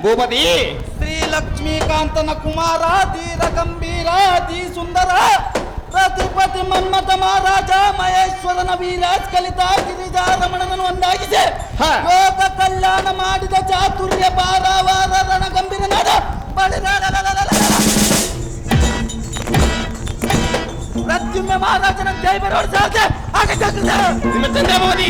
ಭೂಪತಿ ಶ್ರೀ ಲಕ್ಷ್ಮೀಕಾಂತನ ಕುಮಾರ ಧೀರ ಗಂಭೀರ ಅತಿ ಸುಂದರ ಪ್ರತಿಪತಿ ಮನ್ಮಥ ಮಹಾರಾಜ ಮಹೇಶ್ವರನ ವೀರಾಜ್ ಕಲಿತ ಗಿರಿಜಾರಮಣನನ್ನು ಒಂದಾಗಿದೆ ಲೋಕ ಕಲ್ಯಾಣ ಮಾಡಿದ ಚಾತುರ್ಯ ಪಾರಾವಾರ ರಣ ಗಂಭೀರನಾದ ಪ್ರತ್ಯುಮ್ಯ ಮಹಾರಾಜನ ಜೈ ಬರೋರು ಸಾಧ್ಯ ನಿಮ್ಮ ಚಂದ್ರಭೂಪತಿ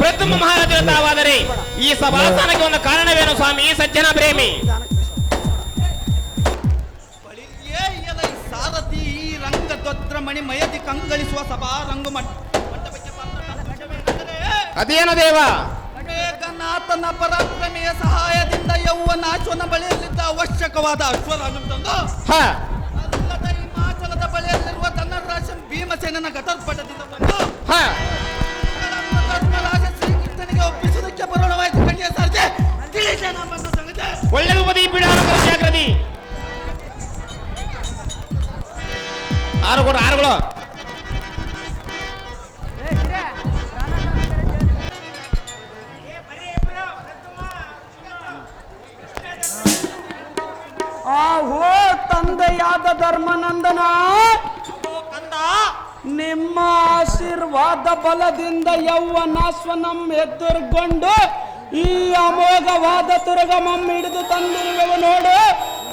ಪ್ರಥಮ ಮಹಾರಾಜರ ತಾವಾದರೆ ಈ ಸಭಾಸ್ಥಾನಕ್ಕೆ ಒಂದು ಕಾರಣವೇನು ಸ್ವಾಮಿ ಸಜ್ಜನ ಪ್ರೇಮಿ? ಸಾರಥಿ ಈ ರಂಗದೊದ್ರ ಮಣಿ ಮಯದಿ ಕಂಗಳಿಸುವ ಸಭಾ ರಂಗು ಮಂಟಪಕ್ಕೆ ಅದೇನು ದೇವ? ಏಕನಾಥನ ಪರಾಕ್ರಮೆಯ ಸಹಾಯದಿಂದ ಯೌವನಾಶ್ವನ ಬಳಿಯಲ್ಲಿದ್ದ ಅವಶ್ಯಕವಾದ ಅಶ್ವರಾಜಂದು ಅಲ್ಲದ ಹಿಮಾಚಲದ ಬಳಿಯಲ್ಲಿರುವ ಧನರಾಶನ್ ಭೀಮಸೇನನ ಘಟೋತ್ಪಟದಿಂದ ಬಂದು ಧರ್ಮರಾಜ ಶ್ರೀಕೃಷ್ಣನಿಗೆ ಒಪ್ಪಿಸುವುದಕ್ಕೆ ಬರೋಣವಾಯಿತು. ಕಣ್ಣಿಯ ಸಾರ್ಜೆ ತಿಳಿಸೇನ ಬಂದ ಸಂಗತಿ. ಒಳ್ಳೆದು ಬದಿ ಬಿಡ ಜಾಗೃತಿ. ಆರುಗಳು ಆಹೋ ತಂದೆಯಾದ ಧರ್ಮನಂದನ, ಕಂದ ನಿಮ್ಮ ಆಶೀರ್ವಾದ ಬಲದಿಂದ ಯೌವನಾಶ್ವನಂ ಎದುರುಗೊಂಡು ಈ ಅಮೋಘವಾದ ತುರಗಮಂ ಹಿಡಿದು ತಂದಿರುವೆವು ನೋಡು.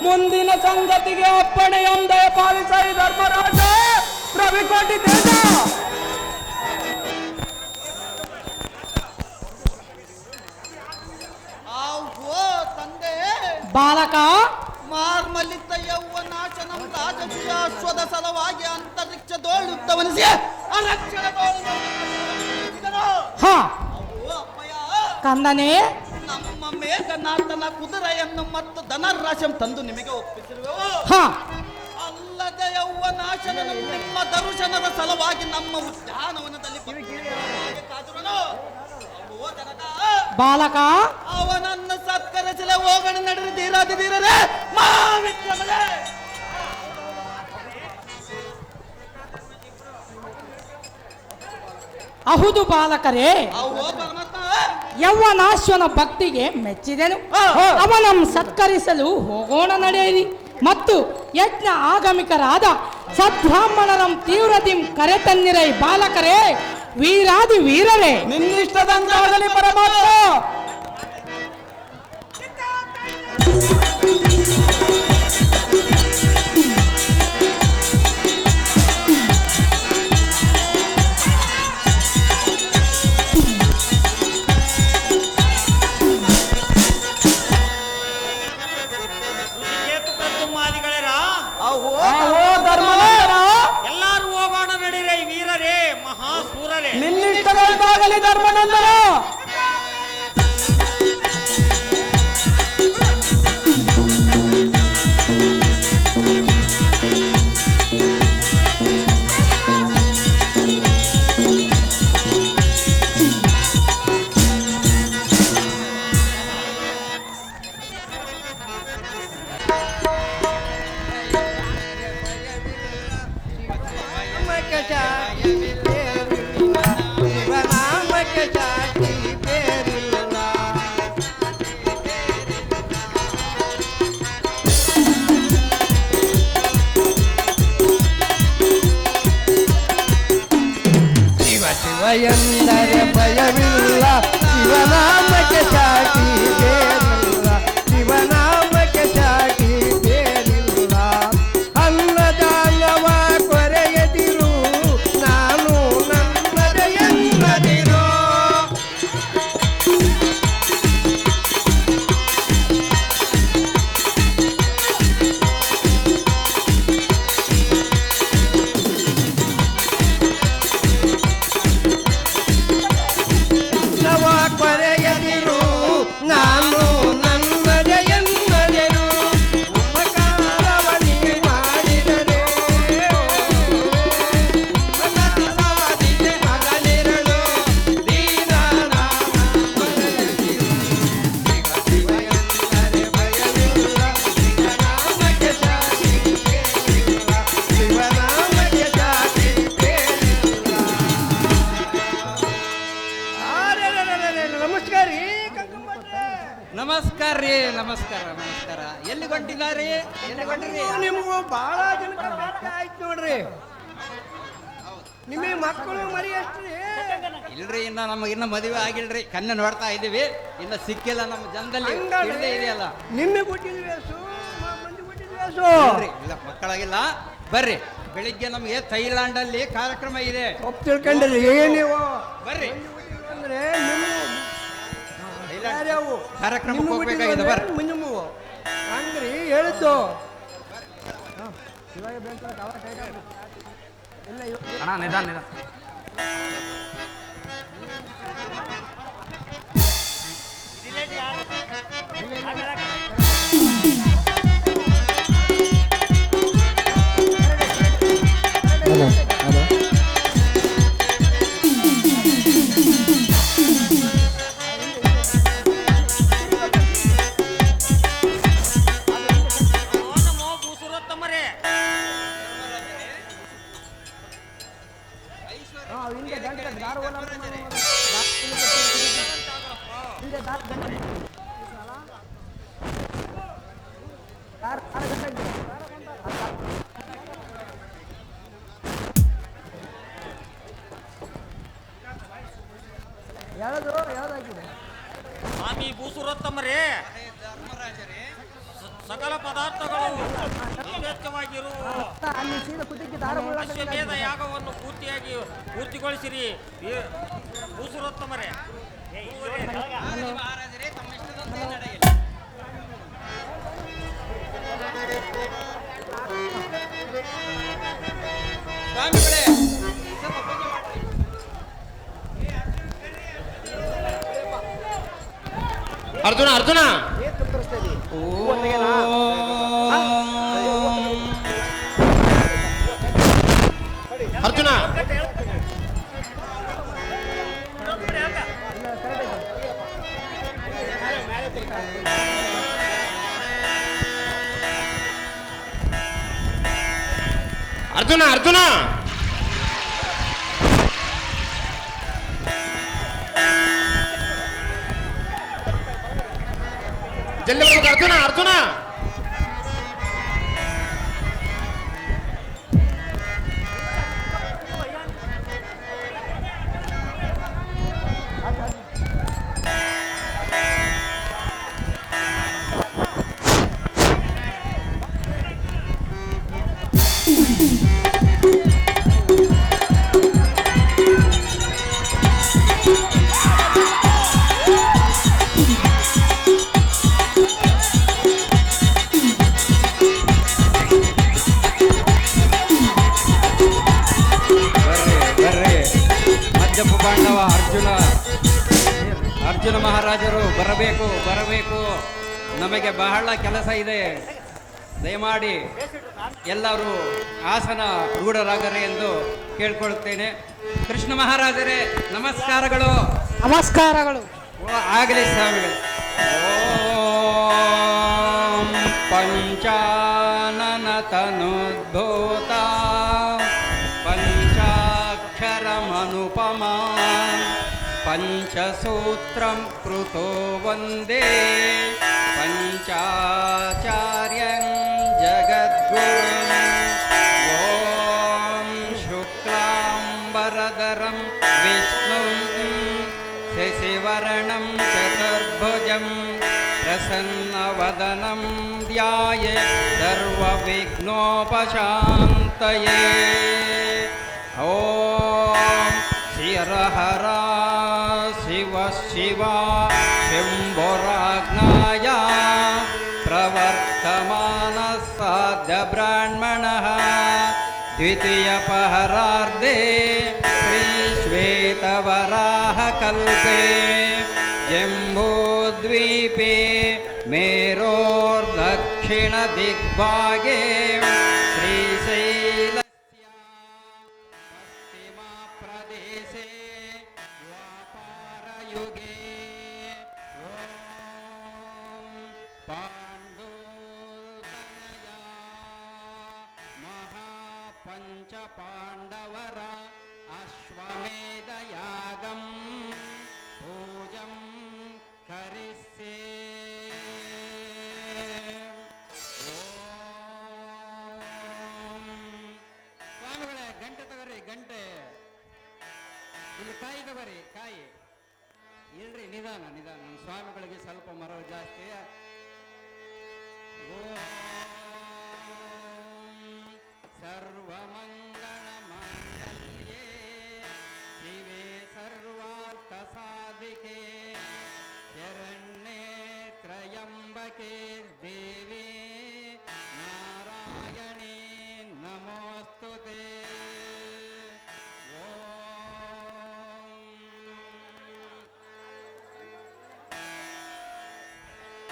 ಮುಂದಿನ ಸಂಗತಿಗೆ ಅಪ್ಪಣೆ ಎಂದಯ ಪಾಲಿಸ ಧರ್ಮರಾಜ ರವಿಕೋಟಿ ತೇಜ. ಆಹೋ ತಂದೆ ಬಾಲಕ, ಮಾರ್ಮಲಿತ ಯೌವನಾಶನಂ ರಾಜಕೀಯಾಶ್ವದ ಸಲವಾಗಿ ಅಂತರಿಕ್ಷದೋಳುತ್ತವನಿಸಿ ಅರಕ್ಷಣದೋಳು. ಹ ಅಪ್ಪಯ್ಯ, ಕಂದನೇ, ನಮ್ಮ ಮೇಘನಾಥನ ಕುದುರೆಯನ್ನು ಮತ್ತು ಧನರಾಶಂ ತಂದು ನಿಮಗೆ ಒಪ್ಪಿಸಿರುವೆವು. ಹ ಅಲ್ಲದೆ ಯೌವನಾಶನನು ನಿಮ್ಮ ದರ್ಶನದ ಸಲುವಾಗಿ ನಮ್ಮ ಉದ್ಯಾನವನದಲ್ಲಿ ಕಾದುರನು. ಅಲ್ಲೋ ಜನಕ, ಬಾಲಕ, ಅವನನ್ನು ಸತ್ಕರಿಸಲೇ ಹೋಗೋಣ ನಡೆದು ಧೀರಾದಿಧೀರರೇ ಮಹಾವಿಕ್ರಮರೇ. ಅಹುದು ಬಾಲಕರೇ, ಅಹೋ ಪರಮಾತ್ಮ, ಯೌವನಾಶ್ವನ ಭಕ್ತಿಗೆ ಮೆಚ್ಚಿದೆನು. ಅವನನ್ನು ಸತ್ಕರಿಸಲು ಹೋಗೋಣ ನಡೆಯಿರಿ. ಮತ್ತು ಯಜ್ಞ ಆಗಮಿಕರಾದ ಸದ್ಬ್ರಾಹ್ಮಣರಂ ತೀವ್ರತಿಂ ಕರೆತನ್ನಿರೈ ಬಾಲಕರೇ, ವೀರಾದಿ ವೀರರೇ. ನಿನ್ನಿಷ್ಟದಂತಾಗಲಿ ಪರಮಾತ್ಮ. ಎಲ್ಲಾರು ಹೋಗೋಣ ನಡೀರೈ ವೀರರೇ ಮಹಾಸೂರರೇ. ನಿನ್ನಿಷ್ಟದಂತಾಗಲಿ ಧರ್ಮನಂದನ. ಎಂದರೆ ಭಯವಿಲ್ಲ, ಶಿವನಾಮಕ್ಕೆ ಚಾಟಿ ಬೇರಿಲ್ಲ, ಶಿವನಾಮಕ್ಕೆ ಚಾಟಿ ಬೇರಿಲ್ಲ. ಅನ್ನದಾನವ ಕೊರೆಯದಿರು, ನಾನು ನನ್ನದೇ ಎನ್ನದಿರು. ಕೊರೆಯದಿರು, ನಾನು ನನ್ನದೇ ಎನ್ನದಿರು. ಉಪಕಾರವನಿ ಮಾಡಿದರೆ ಅನಾಥವಾದಿದೆ ಹಗಲಿರಳು, ದೀನನಾಮ ಕೊರೆಯದಿರು. ಶಿವ ಎಂದರೆ ಭಯವಿಲ್ಲ, ಶಿವನಾಮಕ್ಕೆ ಚಾಟಿ ಬೇರಿಲ್ಲ, ಶಿವನಾಮಕ್ಕೆ ಚಾಟಿ ಬೇರಿಲ್ಲ. ನಮಸ್ಕಾರ ರೀ ನಮಸ್ಕಾರ ರೀ, ನಮಸ್ಕಾರ ನಮಸ್ಕಾರ. ಎಲ್ಲಿ ಹೊಂಟಿದಾರಿ? ಎಲ್ಲಿ ಹೊಂಟಿರಿ? ನಿಮ್ಗೂ ಬಹಳ ಜನಕ್ಕೆ ಭೇಟಿ ಆಯ್ತು ನೋಡ್ರಿ. ನಿಮಗೆ ಮಕ್ಕಳು ಮರಿ ಎಷ್ಟ್ರಿ? ಇಲ್ರಿ, ನಮಗಿನ್ನ ಮದುವೆ ಆಗಿಲ್ರಿ. ಕನ್ನೆ ನೋಡ್ತಾ ಇದೀವಿ, ಇನ್ನ ಸಿಕ್ಕಿಲ್ಲ ನಮ್ಮ ಜನದಲ್ಲಿ. ತಿಳಿದೇ ಇದೆಯಲ್ಲ. ನಿಮಗೆ ಕೊಟ್ಟಿದ್ವಿ ಎಷ್ಟು ಮಂದಿ ಕೊಟ್ಟಿದ್ವಿ ಎಷ್ಟು? ಇಲ್ರಿ, ಇಲ್ಲ ಮಕ್ಕಳಾಗಿಲ್ಲ. ಬರ್ರಿ, ಬೆಳಿಗ್ಗೆ ನಮಗೆ ಥೈಲ್ಯಾಂಡ್ ಅಲ್ಲಿ ಕಾರ್ಯಕ್ರಮ ಇದೆ. ಒಪ್ಪು ತಿಳ್ಕೊಂಡಿರಿ ನೀವು ಬರ್ರಿ, ಅಂದ್ರೆ ನಿಮ್ಮ ಯಾರ್ಯಾವು ಕಾರ್ಯಕ್ರಮಕ್ಕೆ ಹೋಗ್ಬೇಕಾಗಿದೆ. ಬರ್ರಿ. ನಿಮ್ಮವು ಹಂಗ್ರಿ ಹೇಳಿದ್ದು. ಅಣ್ಣ ನಿಧಾನ. ಅಗತ್ಯವಿರು. ಅಲ್ಲಿ ಸೀದಾ ಕುತ್ತಿಗೆ ದಾರ ಮುಳ್ಳಾಕ ಅಶ್ವಮೇಧ ಯಾಗವನ್ನು ಪೂರ್ತಿಗೊಳಿಸಿರಿ ಭೂಸುರೋತ್ತಮರೇ. ಮಹಾರಾಜರೇ ತಮ್ಮ ಇಷ್ಟದಂತೆ ನಡೆಯಲಿ. ಸ್ವಾಮಿಗಳೇ ಸ್ವಲ್ಪ ಪೂಜೆ ಮಾಡ್ರಿ. ಅರ್ಜುನ ಅರ್ಜುನ ಅರ್ಜುನ ಅರ್ಜುನ ಅರ್ಜುನ ಜಲ್ದಿ ಬರ್ಬೇಕು ಅರ್ಜುನ ಅರ್ಜುನ ಪಾಂಡವ ಅರ್ಜುನ ಮಹಾರಾಜರು ಬರಬೇಕು. ನಮಗೆ ಬಹಳ ಕೆಲಸ ಇದೆ. ದಯಮಾಡಿ ಎಲ್ಲರೂ ಆಸನ ರೂಢರಾಗರೆ ಎಂದು ಕೇಳ್ಕೊಳ್ತೇನೆ. ಕೃಷ್ಣ ಮಹಾರಾಜರೇ ನಮಸ್ಕಾರಗಳು. ಆಗಲಿ ಸ್ವಾಮಿಗಳು. ಓಂ ಪಂಚಾನನ ತನುದ್ಭೂತ ಪಂಚಾಕ್ಷರಮನುಪಮಾ ಪಂಚಸೂತ್ರಂ ಕೃತೋ ವಂದೇ ಪಂಚಾಚಾರ್ಯಂ ಜಗದ್ಗುರುಂ. ಓಂ ಶುಕ್ಲಾಂಬರಧರಂ ವಿಷ್ಣುಂ ಶಶಿವರ್ಣಂ ಚತುರ್ಭುಜಂ ಪ್ರಸನ್ನವದನಂ ಧ್ಯಾಯೇತ್ ಸರ್ವವಿಘ್ನೋಪಶಾಂತಯೇ. ಓಂ ಶಿರಹರ ಶಿವ ಶಿವ ಶಂಭುರಾಜ್ಞಾಯ ಪ್ರವರ್ತಮಾನ ಸಾಧ್ಯ ಬ್ರಾಹ್ಮಣಃ ದ್ವಿತೀಯ ಪಹರಾರ್ಧೆ ಶ್ರೀ ಶ್ವೇತವರಾಹ ಕಲ್ಪೆ ಜಂಬೂದ್ವೀಪೆ ಮೇರೋರ್ದಕ್ಷಿಣ ದಿಗ್ಭಾಗೆ ಶ್ರೀಶೈಲ ಪ್ರದೇಶೆ ದ್ವಾಪಾರಯುಗೆ ಓಂ ಪಾಂಡೋತನಯ ಮಹಾಪಂಚ ಪಾಂಡವರ ಅಶ್ವಮೇಧಯಾಗಂ ಪೂಜಂ ಕರಿಸ್ಯೆ. ಸ್ವಾಮಿಗಳೇ ಗಂಟೆ ತಗೋರಿ, ಗಂಟೆ ಇಲ್ಲಿ ಕಾಯಿ ತಗೋರಿ, ಕಾಯಿ ಇಲ್ರಿ. ನಿಧಾನ ನಿಧಾನ, ನಮ್ಮ ಸ್ವಾಮಿಗಳಿಗೆ ಸ್ವಲ್ಪ ಮರವು ಜಾಸ್ತಿ. ಸರ್ವಮಂಗಳ ಮಂಗಲ್ಯೇ ಶಿವೆ ಸರ್ವಾರ್ಥ ಸಾಧಿಕೆ ಶರಣ್ಯೇ ತ್ರಯಂಬಕೆ ದೇವಿ ನಾರಾಯಣೇ ನಮೋಸ್ತುತೇ.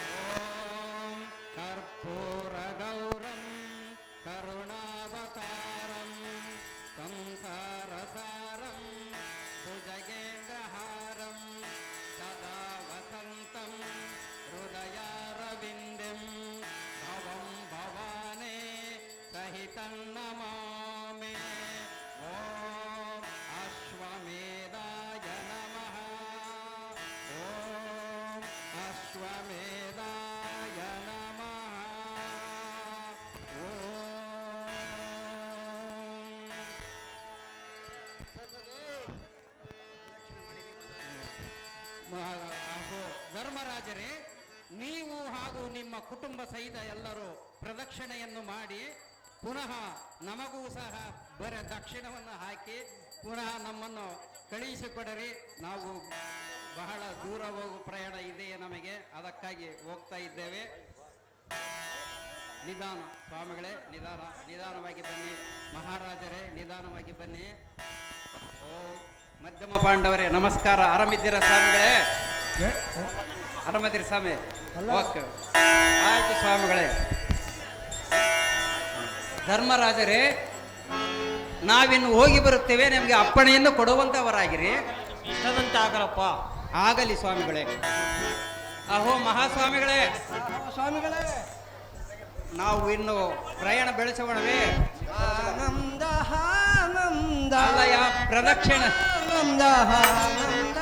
ಓಂ ಕರ್ಪೂರಗೌರಂ ಕರುಣಾವತಾರಂ ಸಂಸಾರಸಾರಂ ಭುಜಗೇಂದ್ರಹಾರಂ ಸದಾ ವಸಂತಂ ಹೃದಯಾರವಿಂದಂ ಭವಂ ಭವಾನೇ ಸಹಿತಂ ನಮಾಮಿ. ಓಂ ಅಶ್ವಮೇಧಾಯ ನಮಃ. ಓಂ ಅಶ್ವಮೇಧಾಯ ನಮಃ. ಧರ್ಮರಾಜರೇ, ನೀವು ಹಾಗೂ ನಿಮ್ಮ ಕುಟುಂಬ ಸಹಿತ ಎಲ್ಲರೂ ಪ್ರದಕ್ಷಿಣೆಯನ್ನು ಮಾಡಿ ಪುನಃ ನಮಗೂ ಸಹ ಬರ ದಕ್ಷಿಣವನ್ನು ಹಾಕಿ ಪುನಃ ನಮ್ಮನ್ನು ಕಳುಹಿಸಿಕೊಡರಿ. ನಾವು ಬಹಳ ದೂರ ಹೋಗುವ ಪ್ರಯಾಣ ಇದೆಯೇ ನಮಗೆ, ಅದಕ್ಕಾಗಿ ಹೋಗ್ತಾ ಇದ್ದೇವೆ. ನಿಧಾನ ಸ್ವಾಮಿಗಳೇ, ನಿಧಾನವಾಗಿ ಬನ್ನಿ. ಮಹಾರಾಜರೇ ನಿಧಾನವಾಗಿ ಬನ್ನಿ. ಓ ಮಧ್ಯಮ ಪಾಂಡವರೇ ನಮಸ್ಕಾರ. ಆರಾಮಿದ್ದೀರಾ ಸ್ವಾಮಿಗಳೇ? ಆರಾಮದಿರಿ ಸ್ವಾಮಿ? ಓಕೆ ಆಯ್ತು ಸ್ವಾಮಿಗಳೇ. ಧರ್ಮರಾಜರೇ, ನಾವಿನ್ನು ಹೋಗಿ ಬರುತ್ತೇವೆ. ನಿಮಗೆ ಅಪ್ಪಣೆಯನ್ನು ಕೊಡುವಂತವರಾಗಿರಿ. ಇಷ್ಟದಂತೆ ಆಗಲಪ್ಪ. ಆಗಲಿ ಸ್ವಾಮಿಗಳೇ. ಅಹೋ ಮಹಾಸ್ವಾಮಿಗಳೇ, ಸ್ವಾಮಿಗಳೇ, ನಾವು ಇನ್ನು ಪ್ರಯಾಣ ಬೆಳೆಸೋಣವೇ? ಆನಂದ ಆನಂದ ಅಲ್ಲಯ್ಯ, ಪ್ರದಕ್ಷಿಣೆ. ಆನಂದ ಆನಂದ.